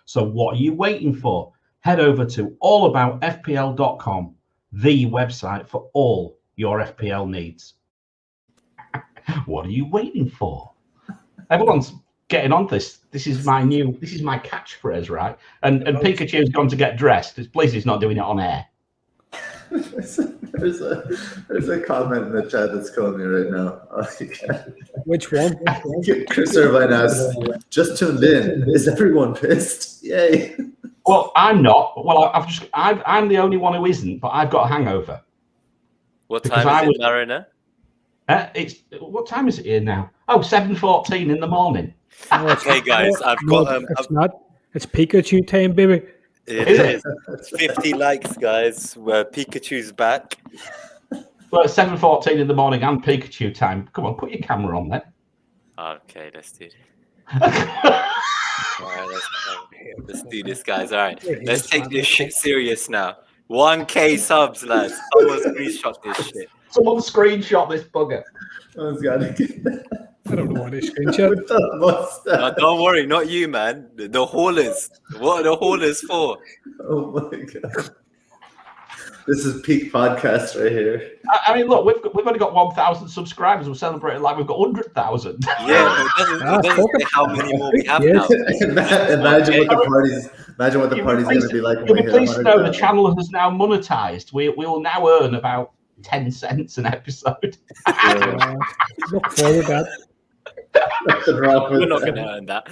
So what are you waiting for? Head over to allaboutfpl.com, the website for all your FPL needs. What are you waiting for? Everyone's getting on this. This is my catchphrase, right? And Pikachu's gone to get dressed. It's pleased he's not doing it on air. There's a comment in the chat that's calling me right now. Which one? Chris Irvine asks, just tuned in. Is everyone pissed? Yay. Well, I'm not. Well, I'm the only one who isn't, but I've got a hangover. What time is it, Marina? What time is it here now? Oh, 7:14 in the morning. Okay, guys, I've got. It's not. It's Pikachu time, baby. It is 50 likes, guys. Pikachu's back. Well, it's 7:14 in the morning and Pikachu time. Come on, put your camera on then. Okay, let's do it. All right, let's do this, guys. All right, let's take this shit serious now. 1K subs, lads. Someone screenshot this shit. Someone screenshot this bugger. Someone's got to get that. I don't know what is screenshot. No, don't worry, not you, man. The haulers. What are the haulers for? Oh my god. This is peak podcast right here. I mean, look, we've only got 1,000 subscribers. We're celebrating like we've got 100,000. Yeah, but it doesn't say how many more we have now. Imagine what the party's going to be like. You'll be pleased to know the channel has now monetized. We will now earn about 10 cents an episode. Look forward to that. We're not going to earn that.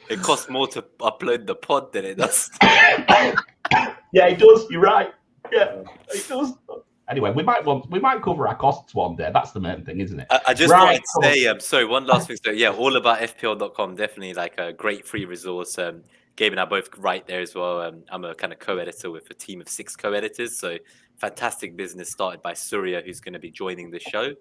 It costs more to upload the pod than it does. Yeah, it does. You're right. Yeah, it does. Anyway, we might cover our costs one day. That's the main thing, isn't it? I just wanted to say, sorry, one last thing. So yeah, allaboutfpl.com, definitely like a great free resource. Gabe and I both write there as well. I'm a kind of co-editor with a team of 6 co-editors. So fantastic business started by Surya, who's going to be joining the show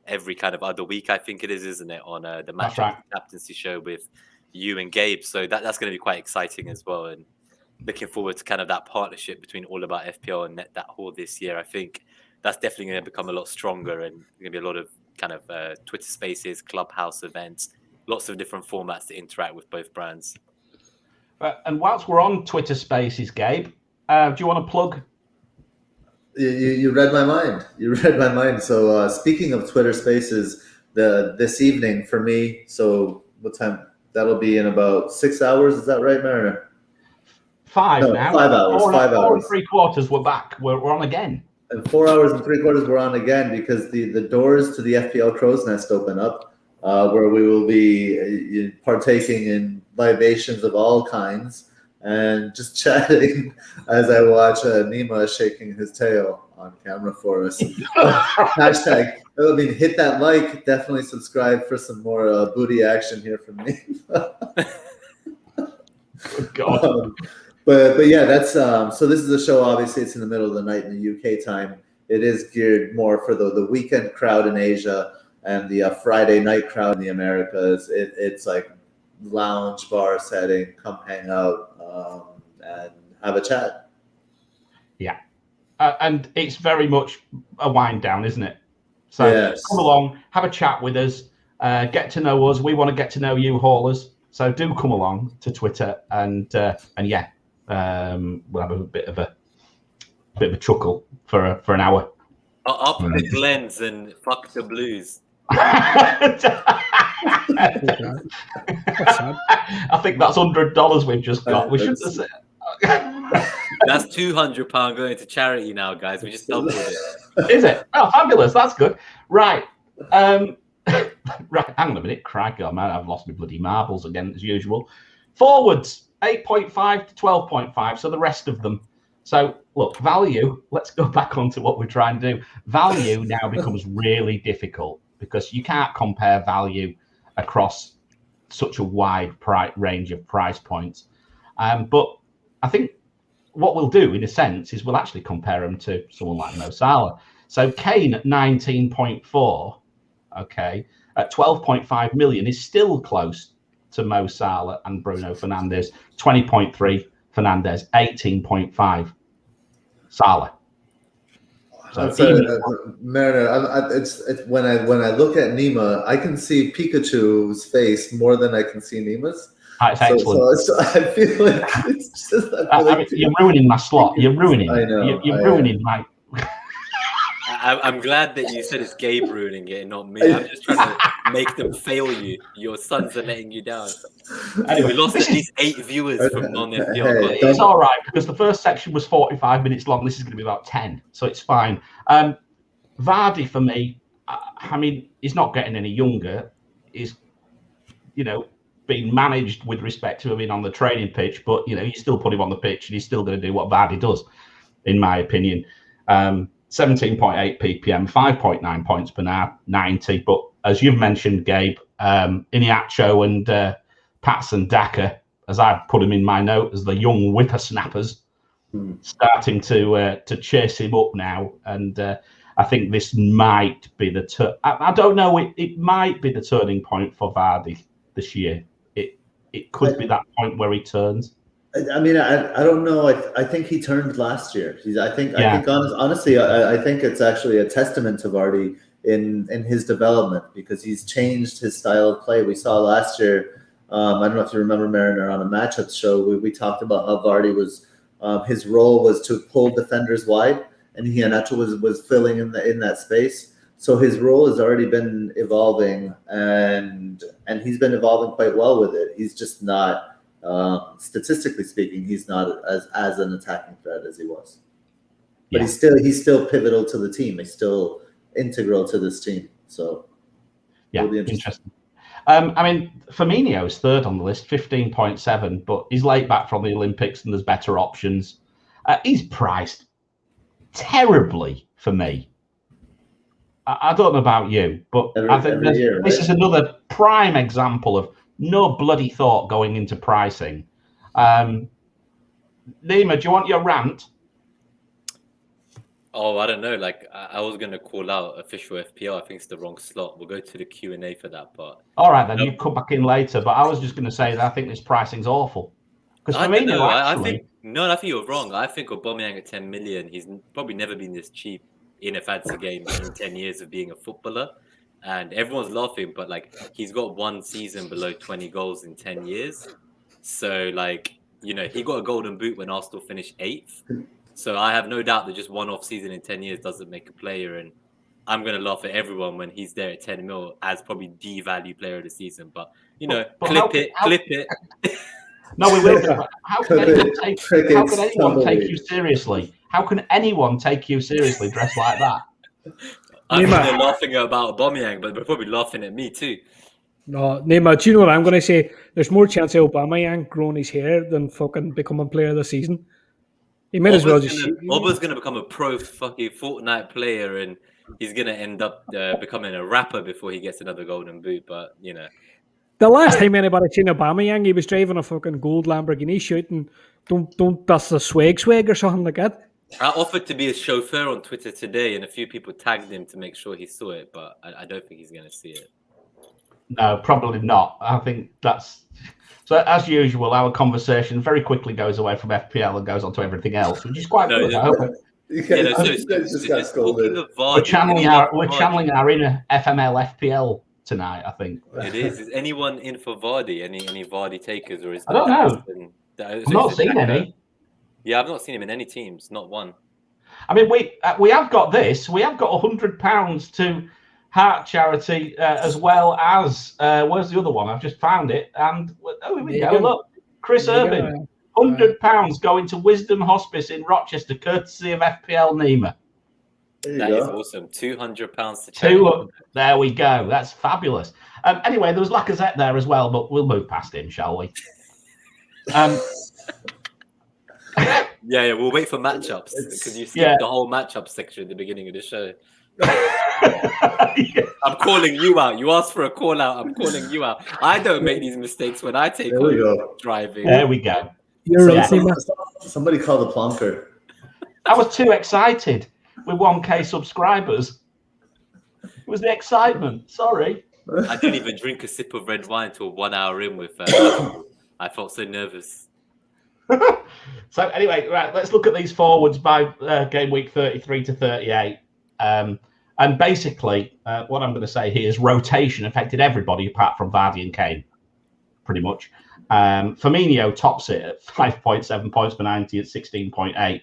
every kind of other week, I think it is, isn't it? On the Matchup Captaincy show with you and Gabe. So that's going to be quite exciting as well. And looking forward to kind of that partnership between All About FPL and Net That Haul this year. I think that's definitely going to become a lot stronger, and going to be a lot of kind of Twitter Spaces, Clubhouse events, lots of different formats to interact with both brands. And whilst we're on Twitter Spaces, Gabe, do you want to plug? You read my mind. You read my mind. So speaking of Twitter Spaces, this evening for me. So what time? That'll be in about 6 hours. Is that right, Mariner? 5 now. 5 hours. 5 hours. 4 3/4. We're back. We're on again. And 4 hours and 3/4 we're on again, because the doors to the FPL Crow's Nest open up, where we will be partaking in libations of all kinds and just chatting as I watch Nima shaking his tail on camera for us. Hashtag I mean, hit that like. Definitely subscribe for some more booty action here from me. Good God. But yeah, that's so this is a show. Obviously, it's in the middle of the night in the UK time. It is geared more for the weekend crowd in Asia and the Friday night crowd in the Americas. It's like lounge bar setting. Come hang out and have a chat. Yeah, and it's very much a wind down, isn't it? So Yes. Come along, have a chat with us, get to know us. We want to get to know you, haulers. So do come along to Twitter and yeah, we'll have a bit of a chuckle for an hour. Up the Glens and fuck the Blues. I think that's $100 we've just got. We should have said. That's £200 going to charity now, guys. We just doubled it. Is it? Oh, fabulous! That's good. Right. Right. Hang on a minute. Crikey, man, I've lost my bloody marbles again as usual. Forwards 8.5 to 12.5. So the rest of them. So look, value. Let's go back onto what we're trying to do. Value now becomes really difficult because you can't compare value across such a wide range of price points. But I think what we'll do, in a sense, is we'll actually compare them to someone like Mo Salah. So Kane at 19.4, okay, at 12.5 million is still close to Mo Salah and Bruno Fernandes. 20.3 Fernandes, 18.5 Salah. So Mariner, it's when I look at Nima, I can see Pikachu's face more than I can see Nima's. That's excellent. So I feel like it's just. You're ruining my slot. You're ruining. I know. You're ruining my. I'm glad that you said it's Gabe ruining it, not me. I'm just trying to make them fail you. Your sons are letting you down. Anyway, we lost at least 8 viewers from non-FPL. It's all right because the first section was 45 minutes long. This is going to be about 10, so it's fine. Vardy for me, I mean, he's not getting any younger. He's, being managed with respect to him being on the training pitch, but you still put him on the pitch and he's still going to do what Vardy does, in my opinion. 17.8 ppm, 5.9 points per now, 90. But as you've mentioned, Gabe, Iniacho and Patson Daka, as I've put him in my note, as the young whippersnappers, starting to chase him up now. And I think this might be I don't know. It might be the turning point for Vardy this year. It could be that point where he turns. I mean, I don't know. I think he turned last year. Honestly, I think it's actually a testament to Vardy in his development because he's changed his style of play. We saw last year. I don't know if you remember, Mariner, on a matchups show, we talked about how Vardy was his role was to pull defenders wide, and Iniacho was filling in that space. So his role has already been evolving, and he's been evolving quite well with it. He's just not, statistically speaking, he's not as an attacking threat as he was. But he's still pivotal to the team. He's still integral to this team. So yeah, interesting. I mean, Firmino's third on the list, 15.7, but he's late back from the Olympics, and there's better options. He's priced terribly for me. I don't know about you, but I think this is another prime example of no bloody thought going into pricing. Nima, do you want your rant? Oh, I don't know. Like, I was going to call out official FPL. I think it's the wrong slot. We'll go to the Q&A for that part. All right, then. You come back in later. But I was just going to say that I think this pricing's awful. Because for me, I think you're wrong. I think Aubameyang at 10 million, he's probably never been this cheap in a fantasy game in 10 years of being a footballer. And everyone's laughing, but, like, he's got one season below 20 goals in 10 years. So, like, he got a golden boot when Arsenal finished 8th. So I have no doubt that just one off season in 10 years doesn't make a player. And I'm going to laugh at everyone when he's there at 10 mil as probably the value player of the season. But, clip it. No, we will. How can anyone take you seriously? How can anyone take you seriously dressed like that? I think they're laughing about Aubameyang, but they're probably laughing at me too. No, Nima, do you know what I'm going to say? There's more chance of Aubameyang growing his hair than fucking becoming player of the season. He might as well just... Oba's going to become a pro fucking Fortnite player and he's gonna end up becoming a rapper before he gets another golden boot. But you know, The last time anybody seen Aubameyang, he was driving a fucking gold Lamborghini, shouting, "Don't dust the swag" or something like that. I offered to be a chauffeur on Twitter today, and a few people tagged him to make sure he saw it, but I don't think he's gonna see it. No, probably not. I think that's so. As usual, our conversation very quickly goes away from FPL and goes on to everything else, which is quite good. I hope we're channeling our inner FML FPL tonight. I think it is. Is anyone in for Vardy? Any Vardy takers, or is I don't know. I've not seen any. Yeah, I've not seen him in any teams. Not one. I mean, we have got this. We have got £100 to Heart Charity as well as where's the other one? I've just found it. And here we go. Look, Chris Urban, £100 going to Wisdom Hospice in Rochester, courtesy of FPL Nima. That is awesome. £200 to charity. There we go. That's fabulous. Anyway, there was Lacazette there as well, but we'll move past him, shall we? Yeah, we'll wait for matchups because you skipped the whole matchup section at the beginning of the show. I'm calling you out. You asked for a call out. I'm calling you out. I don't make these mistakes when I take over driving. There we go. You're right. Somebody call the plonker. I was too excited with 1K subscribers. It was the excitement. Sorry. I didn't even drink a sip of red wine until 1 hour in with I felt so nervous. So anyway, right, let's look at these forwards by game week 33 to 38. And basically, what I'm going to say here is rotation affected everybody apart from Vardy and Kane, pretty much. Firmino tops it at 5.7 points per 90 at 16.8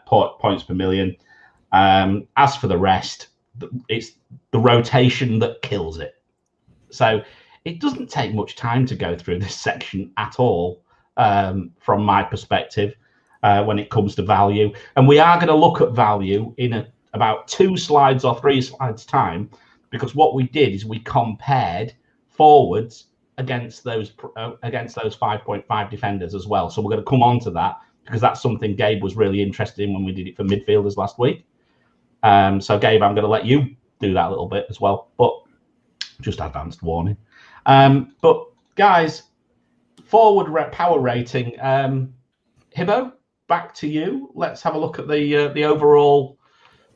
points per million. As for the rest, it's the rotation that kills it. So it doesn't take much time to go through this section at all, from my perspective, when it comes to value. And we are going to look at value in about 2 slides or 3 slides time, because what we did is we compared forwards against those 5.5 defenders as well. So we're going to come on to that because that's something Gabe was really interested in when we did it for midfielders last week. So Gabe, I'm going to let you do that a little bit as well, but just advanced warning. But guys, forward power rating. Hibbo, back to you. Let's have a look at the overall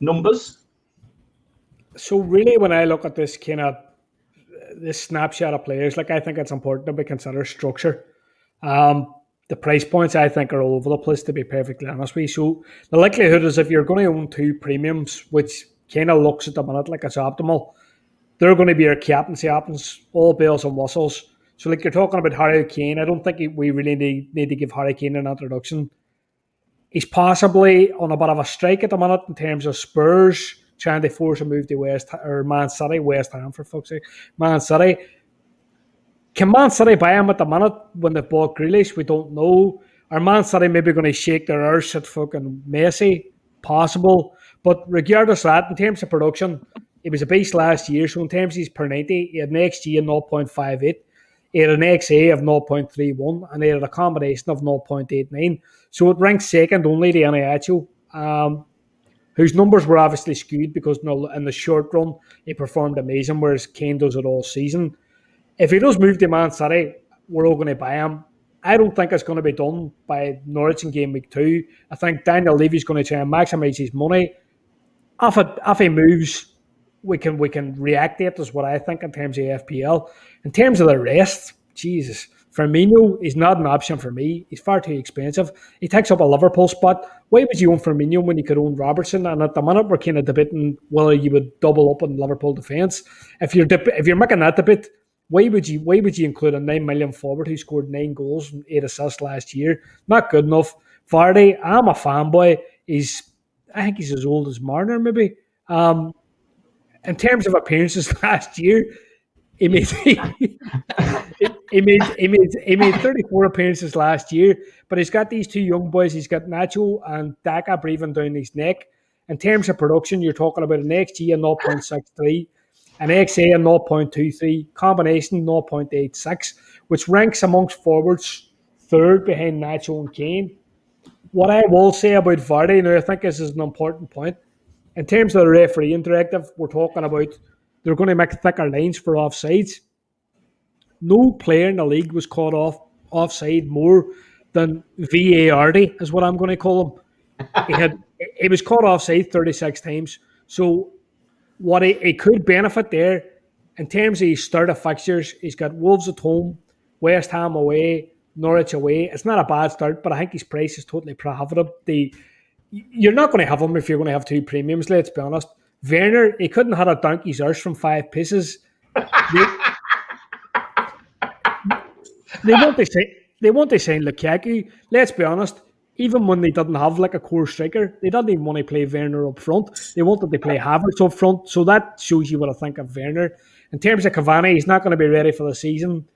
numbers. So really, when I look at this this snapshot of players, I think it's important that we consider structure. The price points, I think, are all over the place, to be perfectly honest with you. So the likelihood is if you're going to own 2 premiums, which kind of looks at the minute like it's optimal, they're going to be your captaincy options, all bells and whistles. So you're talking about Harry Kane. I don't think we really need to give Harry Kane an introduction. He's possibly on a bit of a strike at the minute in terms of Spurs trying to force a move to West Ham, for fuck's sake. Man City. Can Man City buy him at the minute when they've bought Grealish? We don't know. Are Man City maybe going to shake their arse at fucking Messi? Possible. But regardless of that, in terms of production, he was a beast last year. So in terms of his per 90, he had an XG of 0.58. He had an XA of 0.31, and he had a combination of 0.89. So it ranks second only to Iheanacho, whose numbers were obviously skewed because in the short run, he performed amazing, whereas Kane does it all season. If he does move to Man City, we're all going to buy him. I don't think it's going to be done by Norwich in game week 2. I think Daniel Levy's going to try and maximise his money. If he moves, we can react to it, is what I think in terms of FPL. In terms of the rest, Jesus, Firmino is not an option for me. He's far too expensive. He takes up a Liverpool spot. Why would you own Firmino when you could own Robertson? And at the minute, we're kind of debating whether you would double up on Liverpool defence. If you're making that debate, why would you include a 9 million forward who scored 9 goals and 8 assists last year? Not good enough. Vardy, I'm a fanboy. I think he's as old as Marner, maybe. In terms of appearances last year, he made 34 appearances last year, but he's got these 2 young boys. He's got Nacho and Daka breathing down his neck. In terms of production, you're talking about an XG of 0.63, an XA of 0.23, combination 0.86, which ranks amongst forwards 3rd behind Nacho and Kane. What I will say about Vardy, now I think this is an important point, in terms of the refereeing directive, we're talking about they're going to make thicker lines for offsides. No player in the league was caught offside more than VARD, is what I'm going to call him. He was caught offside 36 times. So what he could benefit there in terms of his start of fixtures, he's got Wolves at home, West Ham away, Norwich away. It's not a bad start, but I think his price is totally prohibitive. You're not going to have him if you're going to have two premiums, let's be honest. Werner, he couldn't have had a donkey's arse from 5 paces. They want to sign Lukaku. Let's be honest, even when they didn't have like a core striker, they didn't even want to play Werner up front. They wanted to play Havertz up front. So that shows you what I think of Werner. In terms of Cavani, he's not going to be ready for the season.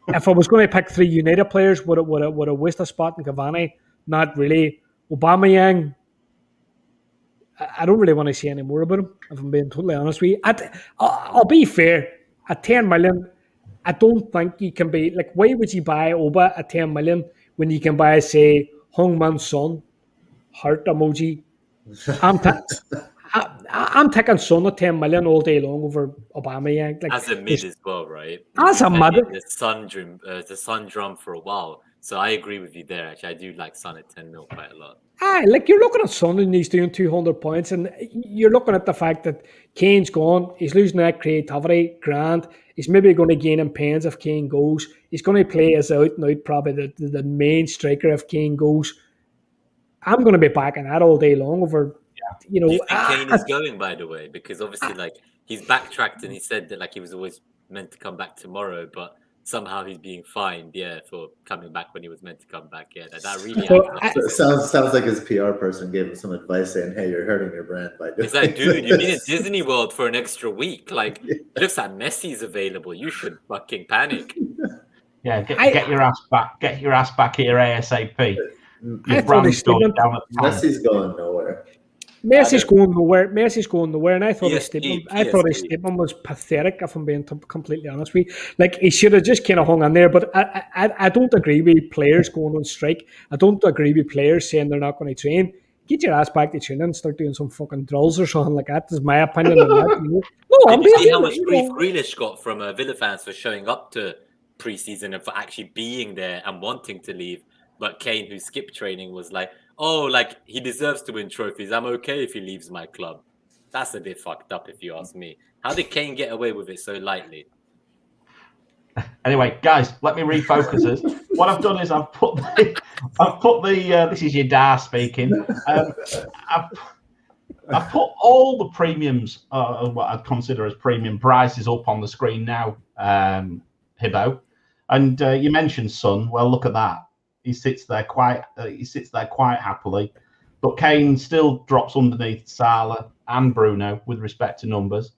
If I was going to pick 3 United players, would it waste a spot in Cavani? Not really. Aubameyang, I don't really want to say any more about him, if I'm being totally honest with you. I'll be fair. At 10 million, I don't think you can be... Like, why would you buy Oba at 10 million when you can buy, say, Hongman Son, heart emoji? I'm taking Son at 10 million all day long over Aubameyang. Like, as a mid as well, right? As a mid. The Sun drum for a while. So I agree with you there, actually. I do like Son at 10 mil quite a lot. Like you're looking at Son and he's doing 200 points, and you're looking at the fact that Kane's gone, he's losing that creativity, Grant, he's maybe going to gain in pens if Kane goes, he's going to play as out and out probably the main striker if Kane goes. I'm going to be backing that all day long over, you know. Do you think Kane is going, by the way? Because obviously, like, he's backtracked and he said that, like, he was always meant to come back tomorrow, but somehow he's being fined, for coming back when he was meant to come back. Yeah, that really sounds like his PR person gave him some advice saying, "Hey, you're hurting your brand by doing." It's like, dude, you've been in Disney World for an extra week. Like, it looks like Messi's available. You should fucking panic. Yeah, get your ass back. Get your ass back here ASAP. Messi's going nowhere. Messi's going nowhere, and I thought his statement was pathetic, if I'm being completely honest with you. Like, he should have just kind of hung on there, but I don't agree with players going on strike. I don't agree with players saying they're not going to train. Get your ass back to training and start doing some fucking drills or something like that. That's my opinion on that. You know? No, Did you see how much grief Grealish got from Villa fans for showing up to pre-season and for actually being there and wanting to leave? But Kane, who skipped training, was like, "Oh, like, he deserves to win trophies. I'm okay if he leaves my club." That's a bit fucked up, if you ask me. How did Kane get away with it so lightly? Anyway, guys, let me refocus us. What I've done is I've put the this is your dad speaking. I've put all the premiums, what I'd consider as premium prices, up on the screen now, Hibbo. And you mentioned Son. Well, look at that. He sits there quite happily, but Kane still drops underneath Salah and Bruno with respect to numbers.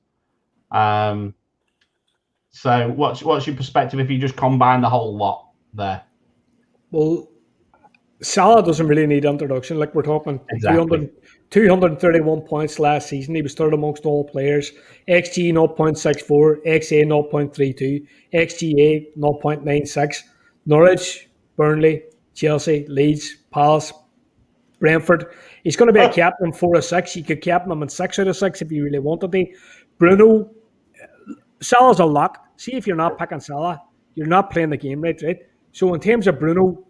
So what's your perspective if you just combine the whole lot there? Well, Salah doesn't really need introduction. Like, we're talking exactly. 231 points last season. He was third amongst all players. XG 0.64, XA 0.32, XGA 0.96. Norwich, Burnley, Chelsea, Leeds, Palace, Brentford. He's going to be a captain 4 of 6. You could captain him in 6 out of 6 if you really wanted to. Bruno, Salah's a lock. See, if you're not picking Salah, you're not playing the game right? So in terms of Bruno,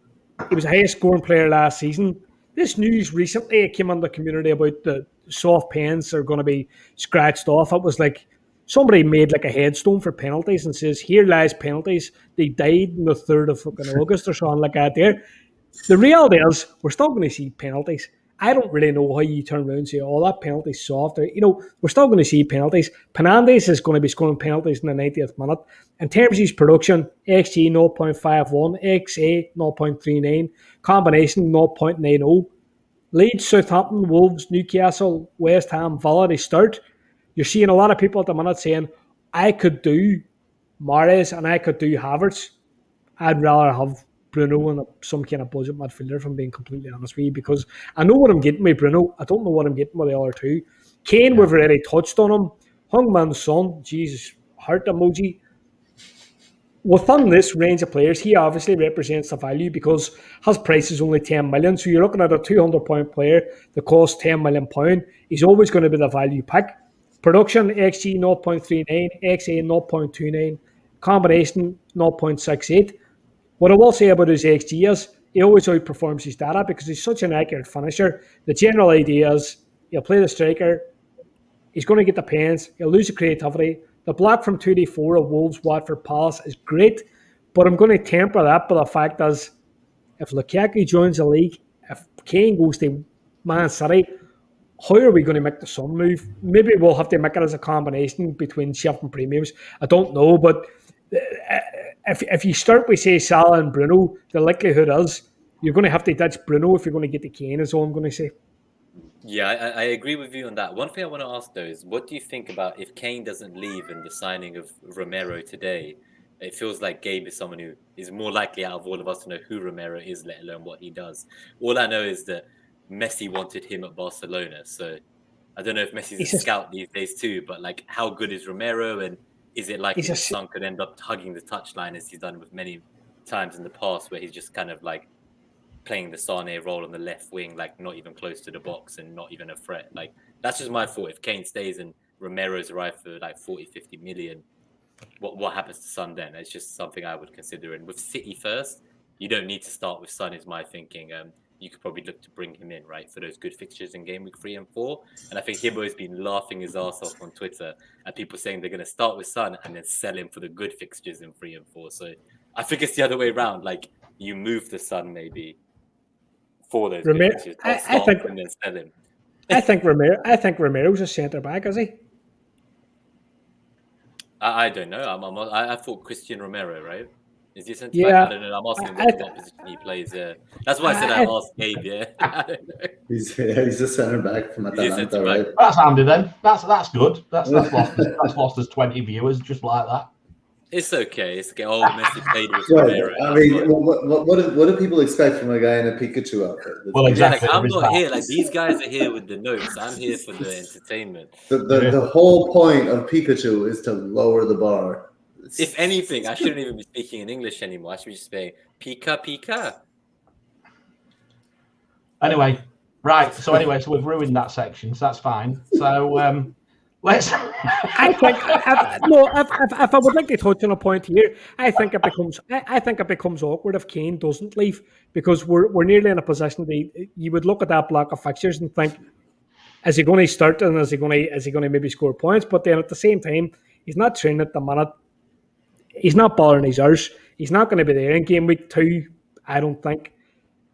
he was the highest scoring player last season. This news recently came on the community about the soft pens are going to be scratched off. It was like somebody made like a headstone for penalties and says, "Here lies penalties. They died on the 3rd of fucking August," or something like that there. The reality is, we're still going to see penalties. I don't really know how you turn around and say, "Oh, that penalty's soft." You know, we're still going to see penalties. Penalties is going to be scoring penalties in the 90th minute. In terms of his production, XG 0.51, XA 0.39, combination 0.90. Leeds, Southampton, Wolves, Newcastle, West Ham, Villa, they start. You're seeing a lot of people at the minute saying, "I could do Mahrez and I could do Havertz." I'd rather have Bruno and some kind of budget midfielder, if I'm being completely honest with you, because I know what I'm getting with Bruno. I don't know what I'm getting with the other two. Kane, we've already touched on him. Hongman Son, Jesus, heart emoji. within this range of players, he obviously represents the value because his price is only 10 million. So you're looking at a £200 player that costs £10 million. He's always going to be the value pick. Production, XG 0.39, XA 0.29, combination 0.68. What I will say about his XG is he always outperforms his data because he's such an accurate finisher. The general idea is he'll play the striker, he's going to get the pens, he'll lose the creativity. The block from 2D4 of Wolves, Watford, Palace is great, but I'm going to temper that by the fact is if Lukaku joins the league, if Kane goes to Man City, how are we going to make the Sun move? Maybe we'll have to make it as a combination between shifting premiums. I don't know, but if you start with, say, Salah and Bruno, the likelihood is you're going to have to ditch Bruno if you're going to get the Kane, is all I'm going to say. Yeah, I agree with you on that. One thing I want to ask, though, is what do you think about if Kane doesn't leave and the signing of Romero today? It feels like Gabe is someone who is more likely out of all of us to know who Romero is, let alone what he does. All I know is that Messi wanted him at Barcelona. So I don't know if Messi's a scout these days too, but like how good is Romero, and is it likely that Son could end up hugging the touchline as he's done with many times in the past where he's just kind of like playing the Sane role on the left wing, like not even close to the box and not even a threat. Like that's just my thought. If Kane stays and Romero's arrived for like 40, 50 million, what happens to Son then? It's just something I would consider. And with City first, you don't need to start with Son, is my thinking. You could probably look to bring him in, right, for those good fixtures in Gameweek 3 and 4. And I think Hibbo has been laughing his ass off on Twitter at people saying they're going to start with Son and then sell him for the good fixtures in 3 and 4. So I think it's the other way around. Like you move the Son maybe for those good fixtures. I think and then sell him. I think Romero's a centre back, is he? I don't know. I thought Christian Romero, right? Is he a centre back? I don't know. I'm asking what position he plays. That's why I said I asked Gabe. Yeah, I don't know. He's a centre back from Atalanta, right? That's handy then. That's good. That's lost us 20 viewers just like that. It's okay. It's okay. Oh, Messi played with Romero. I mean, what do people expect from a guy in a Pikachu outfit? Well, exactly. I'm not here. Like these guys are here with the notes. I'm here for the entertainment. The whole point of Pikachu is to lower the bar. If anything, I shouldn't even be speaking in English anymore. I should be just saying Pika Pika. Anyway, right. So we've ruined that section. So that's fine. So let's. I think if I would like to touch on a point here, I think it becomes awkward if Kane doesn't leave because we're nearly in a position that you would look at that block of fixtures and think, is he going to start and is he going to maybe score points? But then at the same time, he's not training at the minute. He's not bothering his arse. He's not going to be there in game week 2. I don't think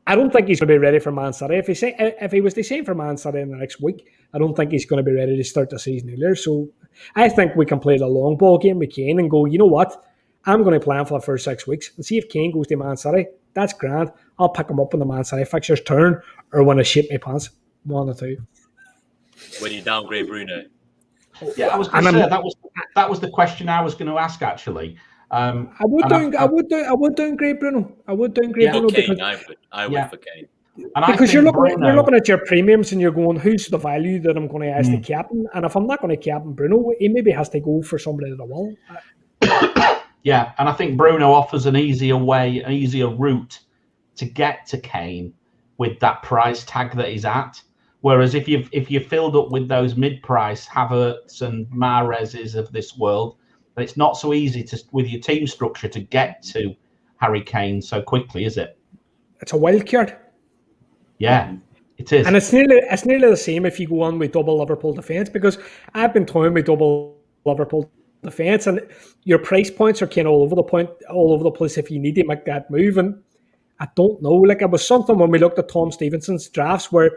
he's going to be ready for Man City. If he was the same for Man City in the next week, I don't think he's going to be ready to start the season earlier. So I think we can play the long ball game with Kane and go, you know what? I'm going to plan for the first 6 weeks and see if Kane goes to Man City. That's grand. I'll pick him up when the Man City fixtures turn or when I shit my pants. One or two. When you downgrade Bruno. Yeah, I was going to say that was the question I was going to ask actually. I would downgrade Bruno. I would downgrade Bruno because I would for Kane. Because you're looking at your premiums and you're going, who's the value that I'm going to ask the captain? And if I'm not going to captain Bruno, he maybe has to go for somebody that I will. Yeah, and I think Bruno offers an easier route to get to Kane with that price tag that he's at. Whereas if you filled up with those mid-price Havertz and Mahrez's of this world, it's not so easy with your team structure to get to Harry Kane so quickly, is it? It's a wild card. Yeah, it is. And it's nearly the same if you go on with double Liverpool defence, because I've been toying with double Liverpool defence and your price points are kind of all over the place if you need to make that move. And I don't know, like it was something when we looked at Tom Stevenson's drafts where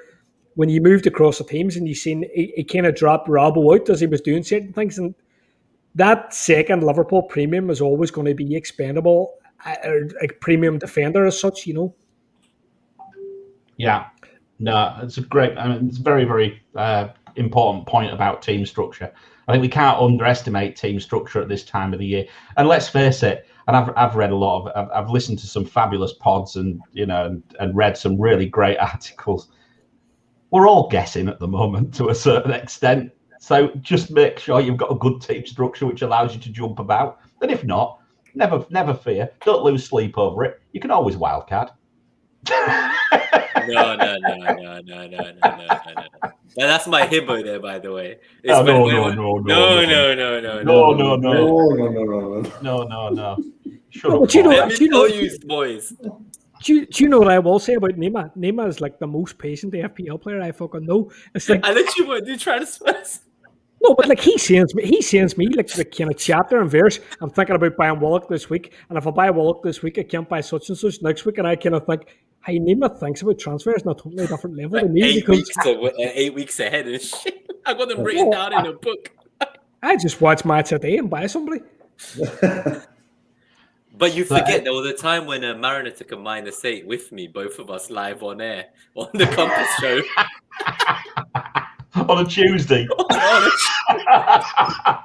when you moved across the teams and you seen he kind of dropped Robbo out as he was doing certain things, and that second Liverpool premium is always going to be expendable, a premium defender as such, you know. Yeah, no, it's a great. I mean, it's a very, very important point about team structure. I think we can't underestimate team structure at this time of the year. And let's face it. And I've read a lot of. I've listened to some fabulous pods and and read some really great articles. We're all guessing at the moment to a certain extent. So just make sure you've got a good team structure which allows you to jump about. And if not, never fear. Don't lose sleep over it. You can always wildcard. No. That's my Hibbo there, by the way. No. Shut up, but you know, Let me do you know, tell you, boys. do you know what I will say about Nima? Nima is like the most patient FPL player I fucking know. It's like I let you do try to spurs. no, but like he sends me like the kind of chapter and verse. I'm thinking about buying Wallock this week, and if I buy Wallock this week, I can't buy such and such next week, and I kind of think, hey, Nima thinks about transfers on a totally different level Like to me 8 weeks ahead and shit. I got them written down in a book. I just watch Match a Day and buy somebody. But you forget there was a time when Mariner took a -8 with me, both of us live on air on the Compass show. On a Tuesday. It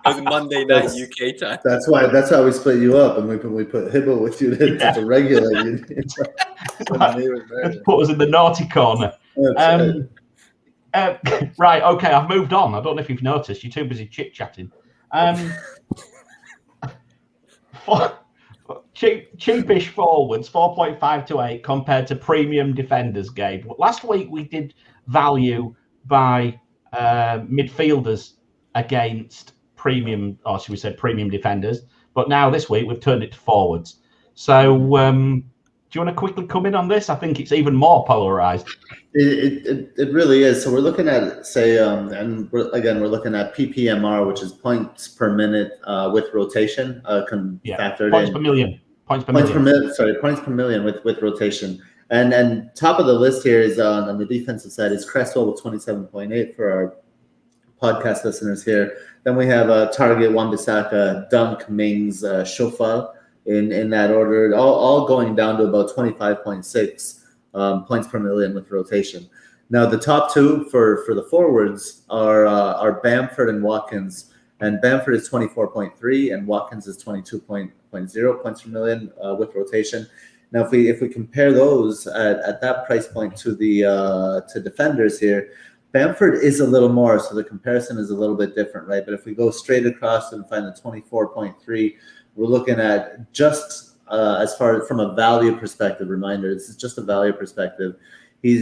was Monday night UK time. That's why we split you up, and we put Hibbo with you to regulate you. Put us in the naughty corner. Right, okay, I've moved on. I don't know if you've noticed. You're too busy chit-chatting. Cheapish forwards, 4.5 to 8 compared to premium defenders, Gabe. Last week we did value by midfielders against premium, or should we say premium defenders. But now this week we've turned it to forwards. So do you want to quickly come in on this? I think it's even more polarized. It really is. So we're looking at, say, and we're looking at PPMR, which is points per minute with rotation, factored points in. Per million. Points per million with rotation. And top of the list here is on the defensive side is Cresswell with 27.8 for our podcast listeners here. Then we have Target, Wan-Bissaka, Dunk, Mings, Shofal in that order, all going down to about 25.6 points per million with rotation. Now the top two for the forwards are Bamford and Watkins, and Bamford is 24.3 and Watkins is 22.0 points per million with rotation. Now if we compare those at that price point to the to defenders here, Bamford is a little more, so the comparison is a little bit different, right? But if we go straight across and find the 24.3, we're looking at just as far from a value perspective. Reminder, this is just a value perspective.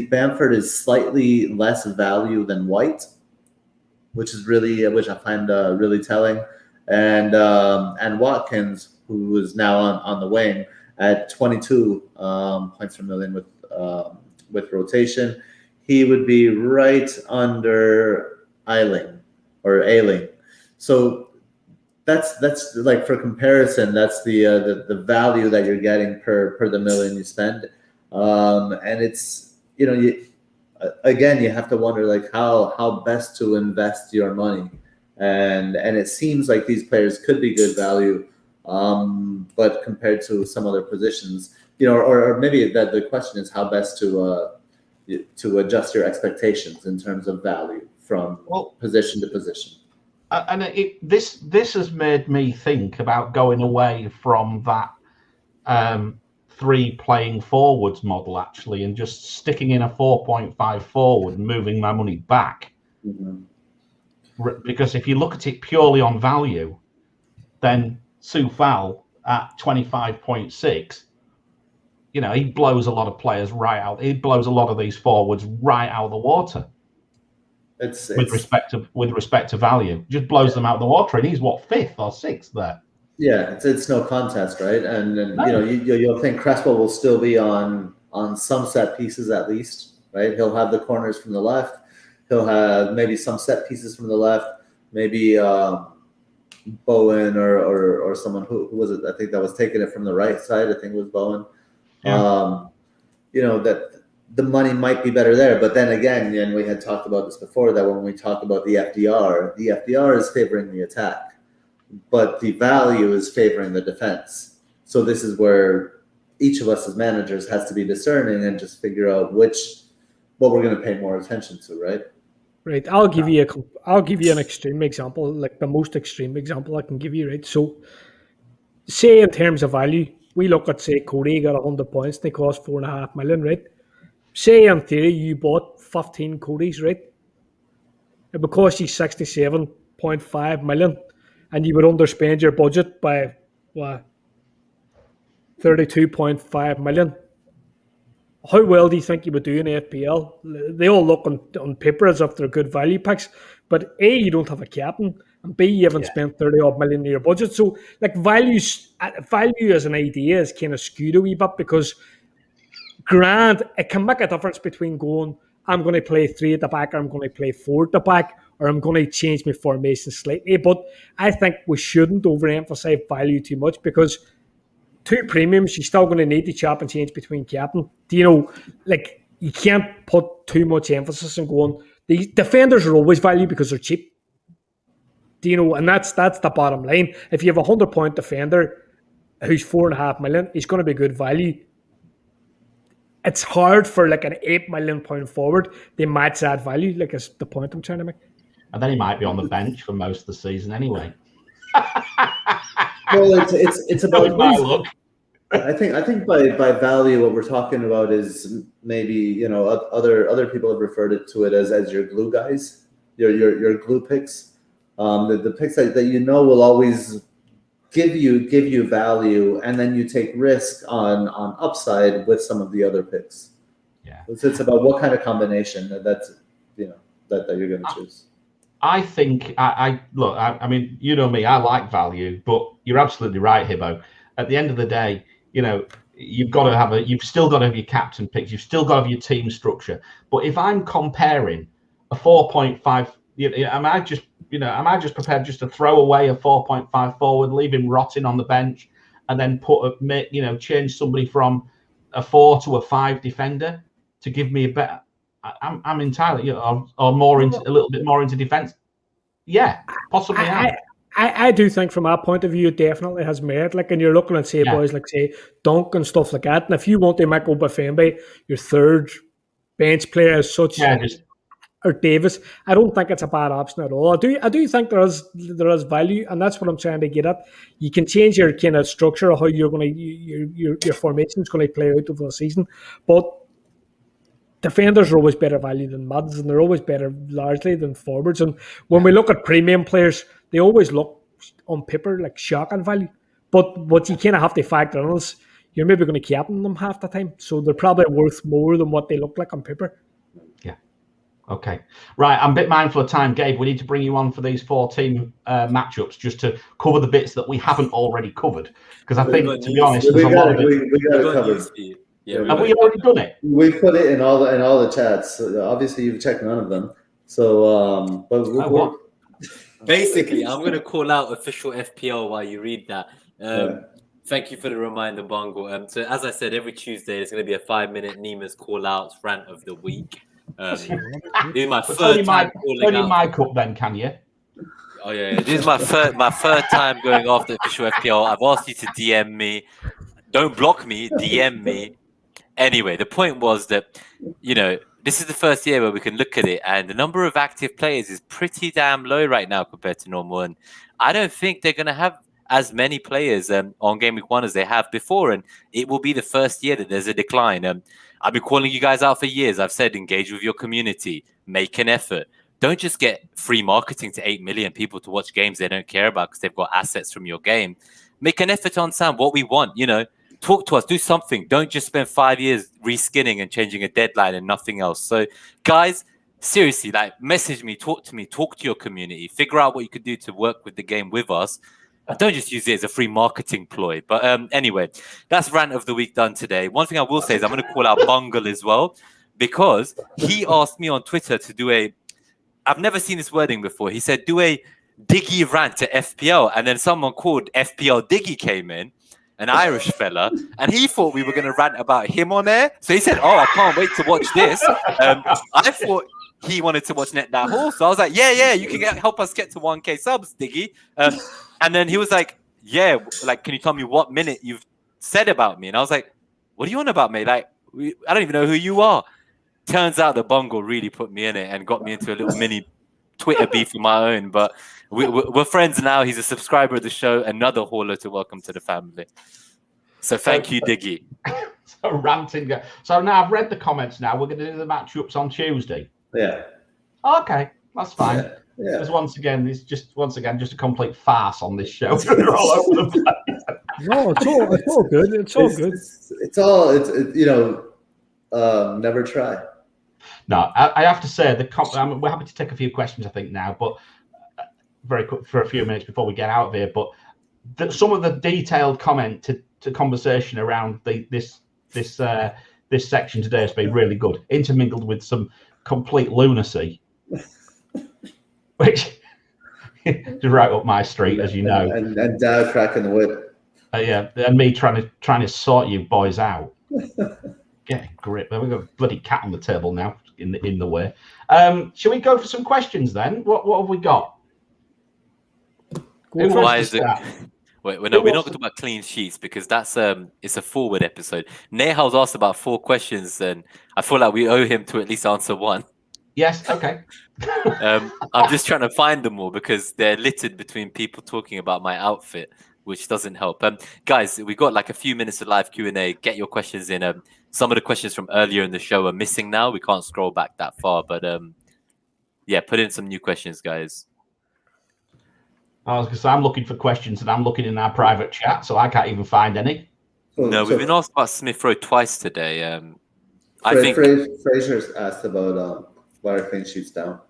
Bamford is slightly less value than White, which is which I find really telling, and Watkins, who is now on the wing at 22 points per million with rotation. He would be right under Ayling. So that's like, for comparison, that's the value that you're getting per the million you spend, and it's, you have to wonder like how best to invest your money, and it seems like these players could be good value, but compared to some other positions, or maybe that the question is how best to adjust your expectations in terms of value from position to position. And this has made me think about going away from that 3 playing forwards model, actually, and just sticking in a 4.5 forward and moving my money back. Mm-hmm. Because if you look at it purely on value, then Soufal at 25.6, he blows a lot of players right out. He blows a lot of these forwards right out of the water. With respect to value, just blows them out of the water, and he's 5th or 6th there. Yeah, it's no contest, right? And no. You'll think Cresswell will still be on some set pieces at least, right? He'll have the corners from the left. He'll have maybe some set pieces from the left. Maybe Bowen or someone who was it? I think that was taking it from the right side. I think it was Bowen. Yeah. That the money might be better there, but then again, and we had talked about this before, that when we talk about the FDR is favoring the attack, but the value is favoring the defense. So this is where each of us as managers has to be discerning and just figure out what we're going to pay more attention to, right? Right. I'll give you an extreme example, like the most extreme example I can give you, right? So say in terms of value, we look at, say, Cody got 100 points, they cost 4.5 million, right? Say in theory you bought 15 Codys, right? It would cost you 67.5 million, and you would underspend your budget by 32.5 million. How well do you think you would do in FPL? They all look on paper as if they're good value picks, but A, you don't have a captain, and B, you haven't spent 30 odd million in your budget. So, like, value as an idea is kind of skewed a wee bit because, it can make a difference between going, I'm going to play 3 at the back, or I'm going to play 4 at the back, or I'm going to change my formation slightly. But I think we shouldn't overemphasize value too much because 2 premiums, you're still going to need to chop and change between captain. Do you know, like, you can't put too much emphasis on going, these defenders are always value because they're cheap. Do you know, and that's the bottom line. If you have a 100-point defender who's 4.5 million, he's going to be good value. It's hard for like an £8 million forward. They match that value, like is the point I'm trying to make. And then he might be on the bench for most of the season anyway. Well, it's about my look. I think by value, what we're talking about is maybe other people have referred to it as your glue guys, your glue picks, the picks that will always give you value, and then you take risk on upside with some of the other picks. Yeah, it's about what kind of combination that you're going to choose. I think I mean, you know me, I like value, but you're absolutely right, Hibbo. At the end of the day, you've still got to have your captain picks, you've still got to have your team structure. But if I'm comparing a 4.5, am I just prepared just to throw away a 4.5 forward, leave him rotting on the bench, and then change somebody from a 4 to a 5 defender to give me a better? I'm entirely, or more into a little bit more into defense. Yeah, possibly. I do think from our point of view, it definitely has merit. Like, and you're looking at boys like Dunk and stuff like that. And if you want to make Obafembe your third bench player as such, or Davis, I don't think it's a bad option at all. I do think there is value, and that's what I'm trying to get at. You can change your kind of structure of how you're going to your formation is going to play out over the season, but defenders are always better value than mids, and they're always better largely than forwards. And when we look at premium players, they always look on paper like shocking value. But what you kind of have to factor in is you're maybe going to captain them half the time, so they're probably worth more than what they look like on paper. Yeah. Okay. Right. I'm a bit mindful of time, Gabe. We need to bring you on for these 4 team matchups just to cover the bits that we haven't already covered. Because I think, to be honest, there's a lot of it. We got it covered. Yeah, have we already done it? We put it in all the chats. Obviously, you've checked none of them. So, but basically, I'm going to call out official FPL while you read that. Thank you for the reminder, Bungle. So, as I said, every Tuesday there's going to be a 5-minute Nima's call outs rant of the week. This is my third time calling out. My cup, then, can you? Oh yeah, this is my third time going after official FPL. I've asked you to DM me. Don't block me. DM me. Anyway, the point was that, this is the first year where we can look at it, and the number of active players is pretty damn low right now compared to normal. And I don't think they're going to have as many players on Gameweek 1 as they have before. And it will be the first year that there's a decline. I've been calling you guys out for years. I've said engage with your community, make an effort. Don't just get free marketing to 8 million people to watch games they don't care about because they've got assets from your game. Make an effort to understand what we want, Talk to us, do something. Don't just spend 5 years reskinning and changing a deadline and nothing else. So, guys, seriously, message me, talk to me, talk to your community, figure out what you could do to work with the game with us. Don't just use it as a free marketing ploy. But anyway, that's rant of the week done today. One thing I will say is I'm going to call out Bungle as well, because he asked me on Twitter to do I've never seen this wording before. He said, do a Diggy rant to FPL. And then someone called FPL Diggy came in, an Irish fella, and he thought we were going to rant about him on air. So he said, I can't wait to watch this. I thought he wanted to watch Net That Haul. So I was like, yeah, you can help us get to 1K subs, Diggy. And then he was like, can you tell me what minute you've said about me? And I was like, what are you on about, mate? I don't even know who you are. Turns out the Bungle really put me in it and got me into a little mini Twitter beef of my own, but we're friends now. He's a subscriber of the show, another hauler to welcome to the family. So thank you, Diggy. So ranting. So now I've read the comments. Now we're going to do the matchups on Tuesday. Yeah. Okay, that's fine. Yeah. Because once again, just a complete farce on this show. We're all over the place. No, it's all good. It's all good. Never try. No, I have to say we're happy to take a few questions, I think, now, but very quick for a few minutes before we get out of here. But some of the detailed comment to conversation around this section today has been really good, intermingled with some complete lunacy, which is right up my street, as you know. And Dad cracking the whip. Yeah, and me trying to sort you boys out. Get a grip. We've got a bloody cat on the table now in the way. Shall we go for some questions then? What have we got? Why is it? Wait, we're not going to talk about clean sheets because that's it's a forward episode. Nehal's asked about 4 questions, and I feel like we owe him to at least answer one. Yes. Okay. I'm just trying to find them all because they're littered between people talking about my outfit, which doesn't help. Guys, we got like a few minutes of live Q&A. Get your questions in. Some of the questions from earlier in the show are missing now. We can't scroll back that far, but yeah, put in some new questions, guys. I was going to say, I'm looking for questions and I'm looking in our private chat, so I can't even find any. No, we've been asked about Smith Rowe twice today. I think Fraser's asked about why are clean sheets down.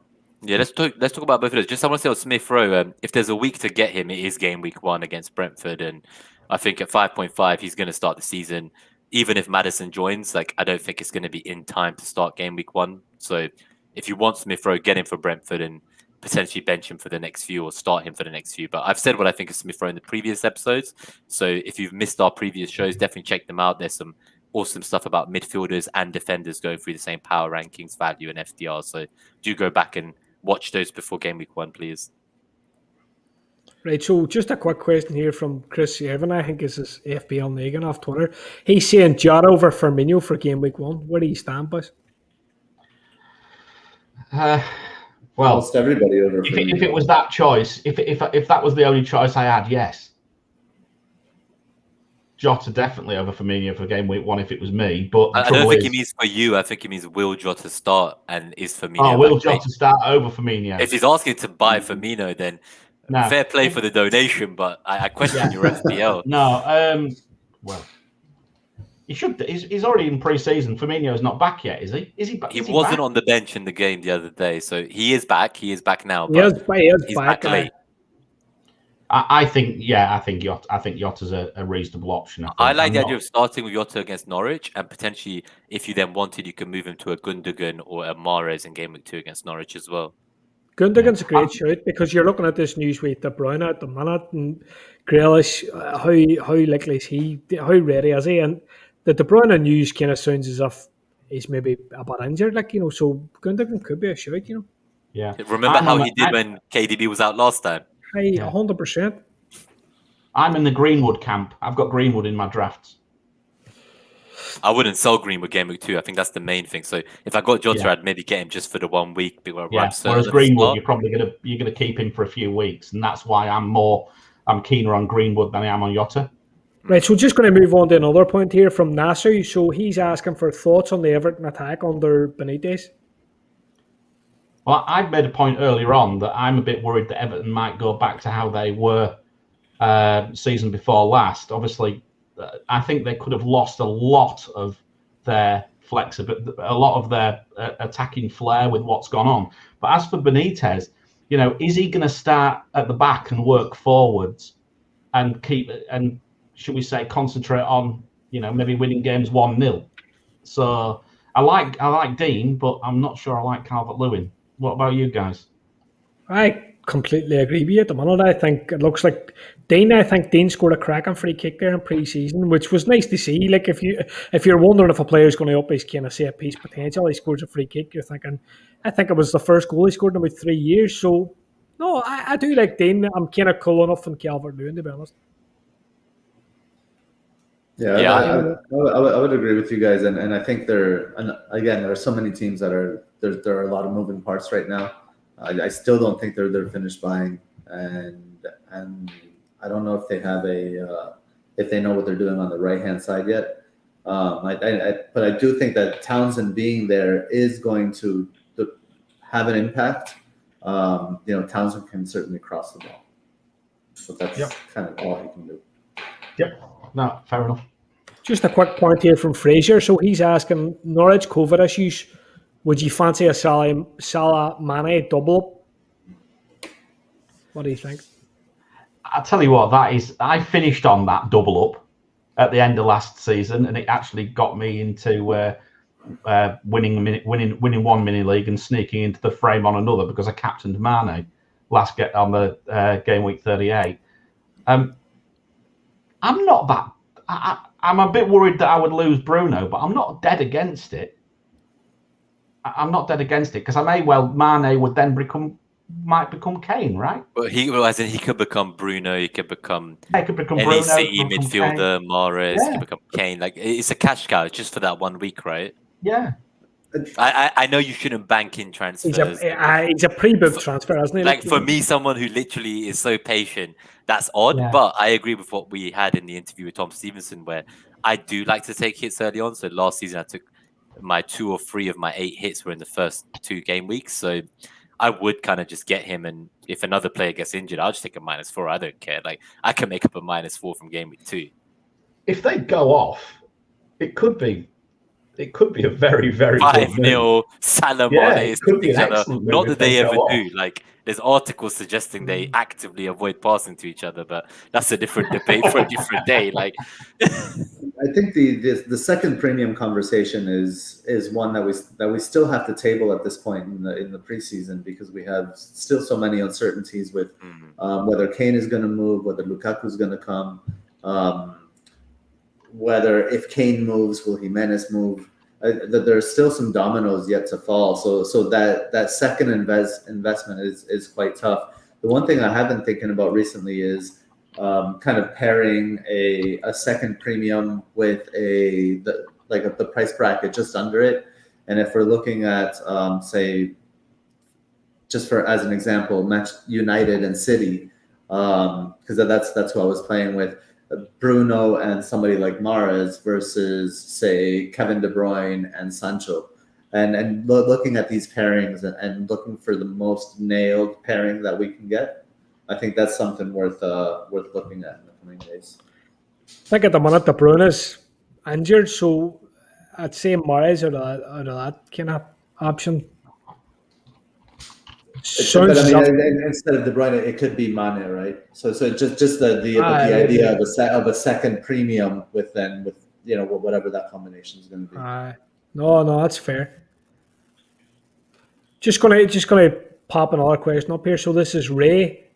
Yeah, let's talk about both of those. Just I want to say on Smith Rowe, if there's a week to get him, it is game week 1 against Brentford, and I think at 5.5 he's going to start the season. Even if Maddison joins, like I don't think it's going to be in time to start game week 1. So if you want Smith Rowe, get him for Brentford and potentially bench him for the next few or start him for the next few. But I've said what I think of Smith Rowe in the previous episodes. So if you've missed our previous shows, definitely check them out. There's some awesome stuff about midfielders and defenders going through the same power rankings, value, and FDR. So do go back and watch those before game week 1, please. Right, so just a quick question here from Chris Evan, I think is his FPL Negan off Twitter. He's saying Jota over Firmino for game week 1. Where do you stand, boys? Well, almost everybody over. If it was that choice, if that was the only choice I had, yes. Jota definitely over Firmino for game week 1 if it was me. But I don't think he means for you. I think he means will Jota start and is Firmino. Oh, will Jota start over Firmino? If he's asking to buy Firmino, then fair play for the donation, but I question your FPL. No, well, he should. He's already in pre-season. Firmino's not back yet, is he? Is he back? He wasn't on the bench in the game the other day, so he is back. He is back now. He is back late. I think Jota's a reasonable option. I like the idea of starting with Jota against Norwich, and potentially, if you then wanted, you can move him to a Gundogan or a Mahrez in game week 2 against Norwich as well. Gundogan's a great shout because you're looking at this news with De Bruyne at the minute and Grealish. How likely is he? How ready is he? And the De Bruyne news kind of sounds as if he's maybe a bit injured, so Gundogan could be a shout, Yeah. Remember how he did when KDB was out last time? 100%. I'm in the Greenwood camp. I've got Greenwood in my drafts. I wouldn't sell Greenwood game week 2. I think that's the main thing. So if I got Jota, I'd maybe get him just for the 1 week. Whereas Greenwood, you're probably gonna keep him for a few weeks, and that's why I'm keener on Greenwood than I am on Jota. Right, so just going to move on to another point here from Nasser. So he's asking for thoughts on the Everton attack under Benitez. Well, I've made a point earlier on that I'm a bit worried that Everton might go back to how they were season before last. Obviously, I think they could have lost a lot of their flexibility, a lot of their attacking flair with what's gone on. But as for Benitez, is he going to start at the back and work forwards and should we say concentrate on maybe winning games 1-0? So I like Dean, but I'm not sure I like Calvert-Lewin. What about you guys? I completely agree with you at the minute. I think it looks like Dean scored a cracking free kick there in pre-season, which was nice to see. Like if you're wondering if a player's going to up his kind of set piece potential, he scores a free kick, you're thinking, I think it was the first goal he scored in about 3 years. So no, I do like Dean. I'm kind of cool enough on Calvert-Lewin, to be honest. Yeah, I would agree with you guys, and I think there are so many teams that there are a lot of moving parts right now. I still don't think they're finished buying, and I don't know if they have if they know what they're doing on the right hand side yet. But I do think that Townsend being there is going to have an impact. Townsend can certainly cross the ball, so that's kind of all he can do. Yep. No, fair enough. Just a quick point here from Fraser. So he's asking, Norwich COVID issues, would you fancy a Salah Mane double? What do you think? I'll tell you what, I finished on that double up at the end of last season, and it actually got me into winning one mini league and sneaking into the frame on another because I captained Mane on the game week 38. I'm not that. I'm a bit worried that I would lose Bruno, but I'm not dead against it. I'm not dead against it because Mane would then might become Kane, right? But he could become Bruno, he could become Bruno, City midfielder, Kane. Morris, he could become Kane. Like, it's a cash cow just for that 1 week, right? Yeah. I know you shouldn't bank in transfers. He's a pre-booked transfer, hasn't he? Like, for me, someone who literally is so patient, that's odd. Yeah. But I agree with what we had in the interview with Tom Stevenson, where I do like to take hits early on. So last season, I took my 2 or 3 of my 8 hits were in the first 2 game weeks. So I would kind of just get him, and if another player gets injured, I'll just take a -4. I don't care. Like, I can make up a -4 from game week 2. If they go off, it could be a very, very 5-0 Salah Mane. It could be an excellent move. Not that they ever do. Like, there's articles suggesting they actively avoid passing to each other, but that's a different debate for a different day. Like, I think the second premium conversation is one that we still have to table at this point in the preseason, because we have still so many uncertainties with whether Kane is going to move, whether Lukaku is going to come, whether if Kane moves, will Jimenez move? There's still some dominoes yet to fall. So that second investment is quite tough. The one thing I have been thinking about recently is kind of pairing a second premium with the price bracket just under it. And if we're looking at say, just as an example, match United and City, because that's who I was playing with. Bruno and somebody like Mahrez versus, say, Kevin De Bruyne and Sancho, and looking at these pairings and looking for the most nailed pairing that we can get, I think that's something worth looking at in the coming days. I think at the minute De Bruyne's injured, so I'd say Mahrez out of that kind of option. But I mean, instead of De Bruyne, it could be Mane, right? So just the idea of a second premium with whatever that combination is going to be. No, that's fair. Just gonna pop another question up here. So this is Ray.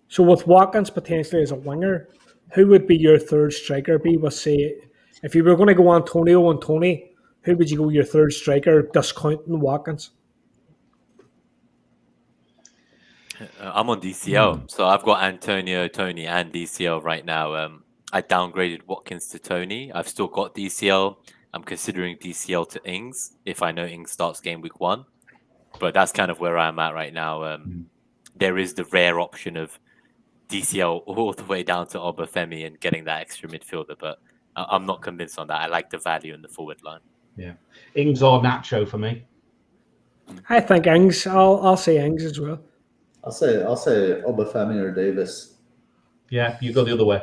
So with Watkins potentially as a winger, who would be your third striker? Say, if you were going to go Antonio and Tony, who would you go your third striker, discounting Watkins? I'm on DCL, so I've got Antonio, Tony, and DCL right now. I downgraded Watkins to Tony. I've still got DCL. I'm considering DCL to Ings if I know Ings starts game week 1, but that's kind of where I'm at right now. There is the rare option of DCL all the way down to Obafemi and getting that extra midfielder, but I'm not convinced on that. I like the value in the forward line. Yeah, Ings or Nacho for me. I think Ings. I'll say Ings as well. I'll say Obafemi or Davis. Yeah, you go the other way.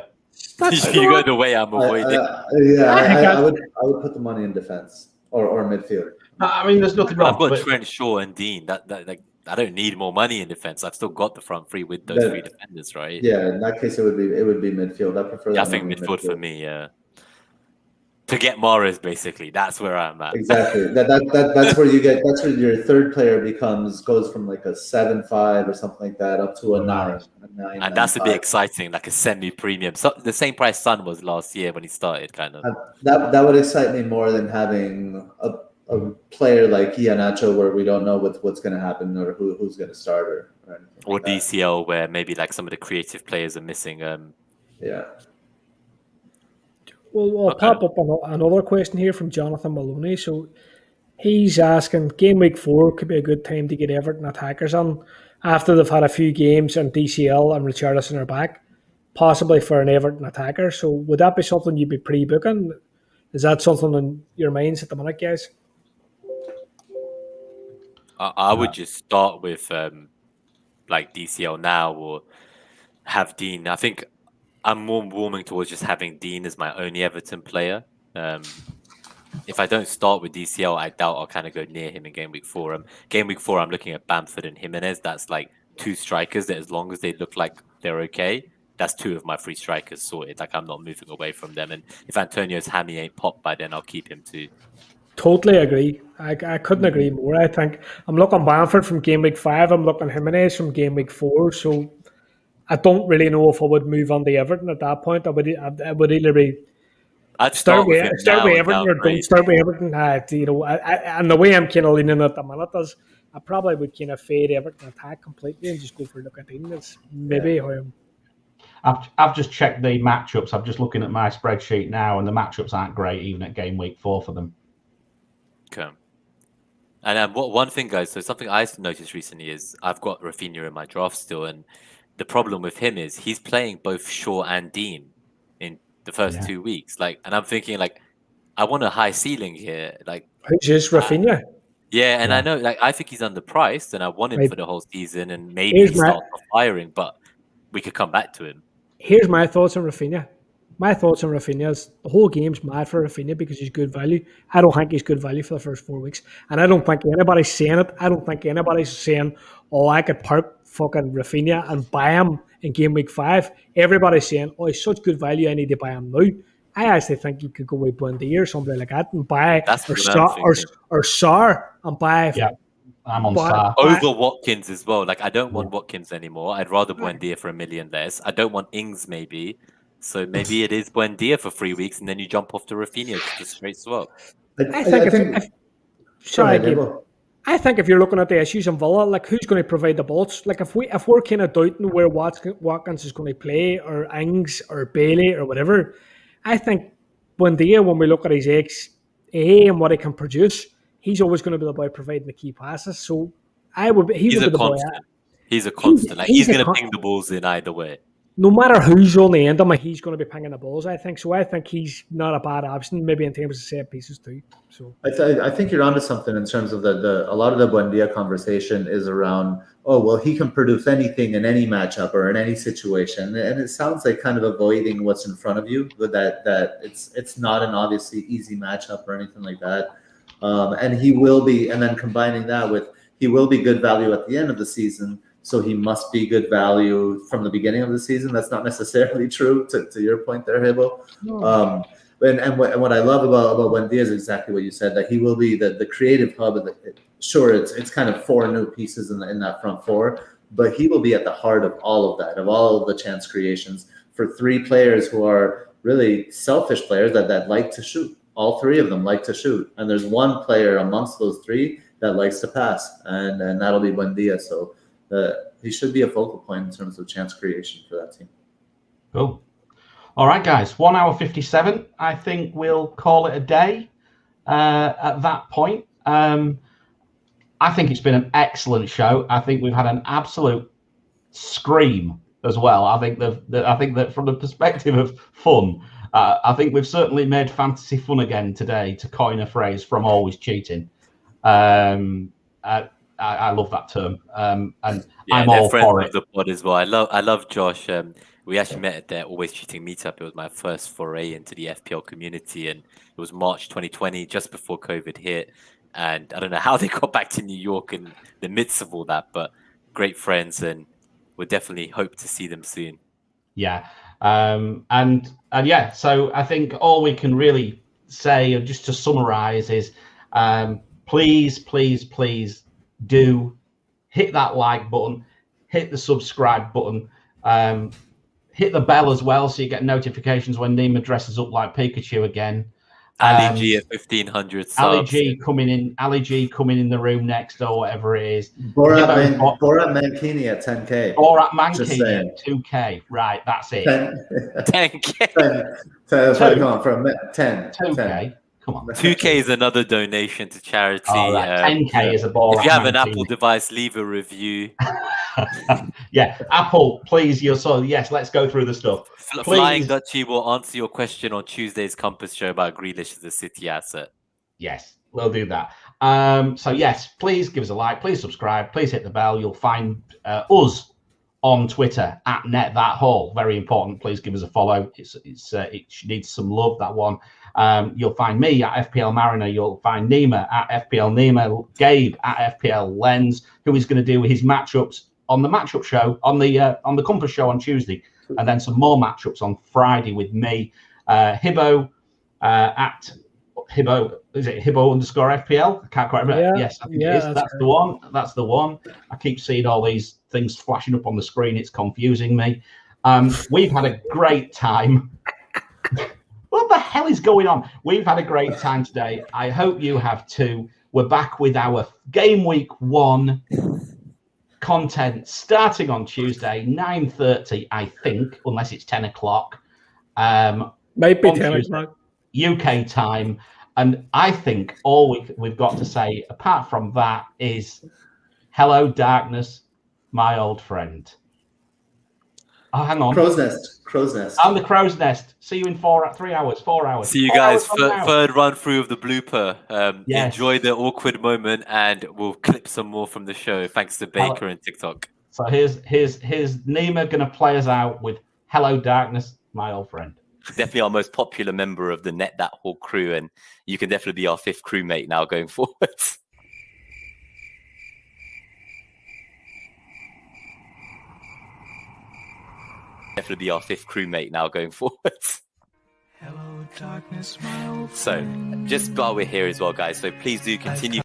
You go the way I'm avoiding. I would put the money in defense or midfield. I mean, there's nothing wrong. I've got Trent, Shaw, and Dean. Like, I don't need more money in defense. I've still got the front three with those 3 defenders, right? Yeah, in that case, it would be midfield. I prefer. I think midfield for me. Yeah. To get Morris, basically, that's where I'm at. Exactly. That's where you get. That's where your third player goes from like a 7-5 or something like that up to a 9. And that's a bit exciting, like a semi-premium. So the same price Son was last year when he started, kind of. That would excite me more than having a player like Iheanacho where we don't know what's going to happen or who's going to start or anything. Or like DCL where maybe like some of the creative players are missing. Yeah. Well, I'll pop up another question here from Jonathan Maloney. So he's asking, game week 4 could be a good time to get Everton attackers on after they've had a few games and DCL and Richarlison are back, possibly for an Everton attacker. So would that be something you'd be pre-booking? Is that something in your minds at the minute, guys? I would just start with like DCL now or have Dean. I think I'm more warming towards just having Dean as my only Everton player. If I don't start with DCL, I doubt I'll kind of go near him in game week 4. Game week 4, I'm looking at Bamford and Jimenez. That's like 2 strikers that, as long as they look like they're okay, that's 2 of my 3 strikers sorted. Like, I'm not moving away from them. And if Antonio's hammy ain't popped by then, I'll keep him too. Totally agree. I couldn't agree more. I think I'm looking Bamford from game week 5. I'm looking Jimenez from game week 4. So I don't really know if I would move on to Everton at that point. I would either be I'd start with Everton or don't start with Everton. And the way I'm kind of leaning at the minute is I probably would kind of fade Everton attack completely and just go for Lukaku. That's maybe how I'm. I've just checked the matchups. I'm just looking at my spreadsheet now, and the matchups aren't great even at game week 4 for them. Okay. And one thing, guys, so something I noticed recently is I've got Rafinha in my draft still, and the problem with him is he's playing both Shaw and Dean in the first 2 weeks. Like, and I'm thinking, like, I want a high ceiling here. Like, just Rafinha. Yeah, and I know, like, I think he's underpriced, and I want him for the whole season, and maybe he starts off firing, but we could come back to him. Here's my thoughts on Rafinha. My thoughts on Rafinha is the whole game's mad for Rafinha because he's good value. I don't think he's good value for the first 4 weeks. And I don't think anybody's saying it. I don't think anybody's saying, oh, I could park fucking Rafinha and buy him in game week 5. Everybody's saying, oh, he's such good value, I need to buy him now. I actually think you could go with Buendia or somebody like that and buy or Sar and buy. Yeah, I'm on Sar. Over Watkins as well. Like, I don't want Watkins anymore. I'd rather Buendia for $1 million less. I don't want Ings maybe. So maybe it is Buendia for 3 weeks, and then you jump off to Rafinha just straight swap. I think if you're looking at the issues in Villa, like, who's going to provide the balls? Like, if we're kind of doubting where Watkins is going to play, or Ings or Bailey or whatever, I think Buendia, when we look at his XA and what he can produce, he's always going to be the boy providing the key passes. So he's a constant. He's a constant. He's going to ping the balls in either way. No matter who's on the end of him, he's going to be pinging the balls, I think. So I think he's not a bad option, maybe in terms of set pieces too. So I think you're onto something in terms of a lot of the Buendia conversation is around, oh, well, he can produce anything in any matchup or in any situation. And it sounds like kind of avoiding what's in front of you, but that it's not an obviously easy matchup or anything like that. And he will be, and then combining that with, he will be good value at the end of the season. So he must be good value from the beginning of the season. That's not necessarily true to your point there, Hibbo. No. And what I love about Buendia is exactly what you said, that he will be the creative hub. Sure, it's kind of 4 new pieces in that front 4, but he will be at the heart of all of that, of all of the chance creations for 3 players who are really selfish players that like to shoot. All 3 of them like to shoot. And there's 1 player amongst those 3 that likes to pass, and that'll be Buendia. So he should be a focal point in terms of chance creation for that team. Cool. All right, guys. 1 hour 57. I think we'll call it a day at that point. I think it's been an excellent show. I think we've had an absolute scream as well. I think that from the perspective of fun, I think we've certainly made fantasy fun again today, to coin a phrase from Always Cheating. I love that term, and I'm all for it. The pod as well. I love Josh. We actually met at their Always Cheating meetup. It was my first foray into the FPL community, and it was March 2020, just before COVID hit. And I don't know how they got back to New York in the midst of all that, but great friends, and we'll definitely hope to see them soon. Yeah, and yeah. So I think all we can really say, just to summarize, is please do hit that like button, hit the subscribe button, hit the bell as well so you get notifications when Nima dresses up like Pikachu again. Ali G at 1,500 subs. Ali G coming in the room next, or whatever it is. Borat Mankini at 10K. Borat Mankini at 2K. Right, that's it. 10K. 10. 2K. Come on. 2K is another donation to charity. Oh, 10K is a ball. If you have an Apple device, leave a review. Yeah, Apple, please. Yes, let's go through the stuff. Flying Dutchie will answer your question on Tuesday's Compass show about Grealish as a City asset. Yes, we'll do that. So yes, please give us a like. Please subscribe. Please hit the bell. You'll find us on Twitter at @NetThatHaul. Very important. Please give us a follow. It needs some love, that one. You'll find me at FPL Mariner. You'll find Nima at FPL Nima. Gabe at FplLens, who is going to do his matchups on the matchup show on the Compass show on Tuesday, and then some more matchups on Friday with me. Hibbo at Hibbo. Is it Hibbo_FPL? I can't quite remember. Yeah, yes, I think it is. That's the one. That's the one. I keep seeing all these things flashing up on the screen. It's confusing me. We've had a great time. What the hell is going on? We've had a great time today. I hope you have too. We're back with our Game Week 1 content starting on Tuesday, 9:30, I think, unless it's 10 o'clock. Might be 10 o'clock. UK time. And I think all we've got to say, apart from that, is hello, darkness, my old friend. Oh, hang on. Crow's Nest. I'm the Crow's Nest. See you in 3 hours, 4 hours. See you guys. Third run through of the blooper. Yes. Enjoy the awkward moment, and we'll clip some more from the show. Thanks to Baker and TikTok. So here's Nima going to play us out with hello, darkness, my old friend. Definitely our most popular member of the NetThatHaul crew, and you can definitely be our 5th crewmate now going forward. Definitely be our 5th crewmate now going forward. Hello, darkness, my old So, friend. just while we're here as well, guys, so please do continue